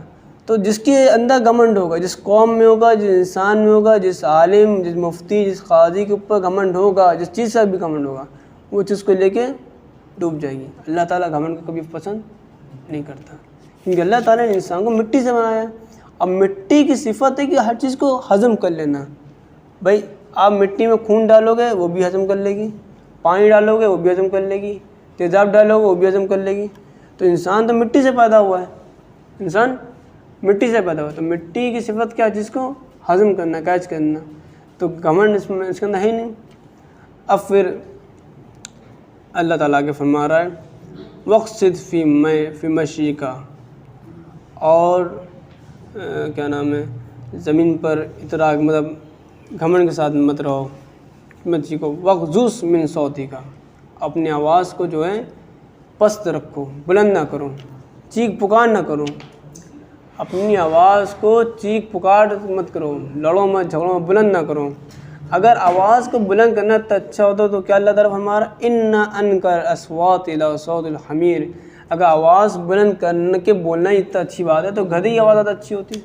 تو جس کے اندر گھمنڈ ہوگا، جس قوم میں ہوگا، جس انسان میں ہوگا، جس عالم، جس مفتی، جس قاضی کے اوپر گھمنڈ ہوگا، جس چیز سے بھی گھمنڈ ہوگا، وہ چیز کو لے کے ڈوب جائے گی۔ اللہ تعالیٰ گھمنڈ کو کبھی پسند نہیں کرتا، کیونکہ اللہ تعالیٰ نے انسان کو مٹی سے بنایا ہے۔ اب مٹی کی صفت ہے کہ ہر چیز کو ہضم کر لینا۔ بھائی آپ مٹی میں خون ڈالو گے وہ بھی ہضم کر لے گی، پانی ڈالو گے وہ بھی ہضم کر لے گی، تیزاب ڈالو گے وہ بھی ہضم کر لے گی۔ تو انسان تو مٹی سے پیدا ہوا ہے، انسان مٹی سے پیدا ہوا، تو مٹی کی صفت کیا؟ چیز کو ہضم کرنا، کیچ کرنا، تو گھمنڈ اس کے اندر ہے ہی نہیں۔ اب پھر اللہ تعالیٰ کے فرما رہا ہے وَاقْصِدْ فِي مَشْيِكَ، اور کیا نام ہے، زمین پر اتراک مطلب گھمنڈ کے ساتھ مت رہو، مت سیکھو۔ وَاغْضُضْ مِنْ صَوْتِكَ، اپنی آواز کو جو ہے پست رکھو، بلند نہ کرو، چیخ پکار نہ کرو، اپنی آواز کو چیخ پکار مت کرو، لڑو مت، جھگڑو مت، بلند نہ کرو۔ اگر آواز کو بلند کرنا تو اچھا ہوتا تو کیا اللہ تعالیٰ فرما رہا ہے ان انکر اصوات لصوت الحمیر. اگر آواز بلند کرنے کے بولنا ہی اتنا اچھی بات ہے تو گدھے کی آواز زیادہ اچھی ہوتی.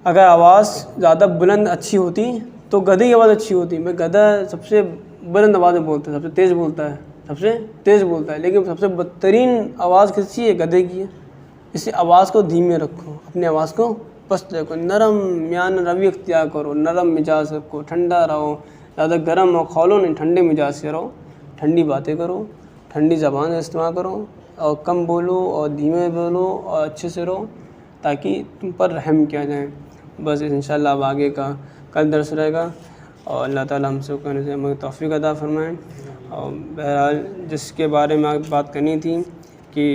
اگر آواز زیادہ بلند اچھی ہوتی تو گدھے کی آواز اچھی ہوتی. میں گدھا سب سے بلند آواز میں بولتا ہے, سب سے تیز بولتا ہے, لیکن سب سے بدترین آواز کس کی ہے؟ گدھے کی ہے. اس لیے آواز کو دھیمے رکھو, اپنی آواز کو پست رکھو, نرم میان روی اختیار کرو, نرم مزاج رکھو, ٹھنڈا رہو, زیادہ گرم اور کھولو نہیں, ٹھنڈے مزاج سے رہو, ٹھنڈی باتیں کرو, ٹھنڈی زبان کا استعمال کرو, اور کم بولو اور دھیمے بولو اور اچھے سے رہو تاکہ تم پر رحم کیا جائے. بس انشاءاللہ اب آگے کا کل درس رہے گا, اور اللہ تعالیٰ ہم سب کو ہمیں توفیق عطا فرمائیں. اور بہرحال جس کے بارے میں بات کرنی تھی کہ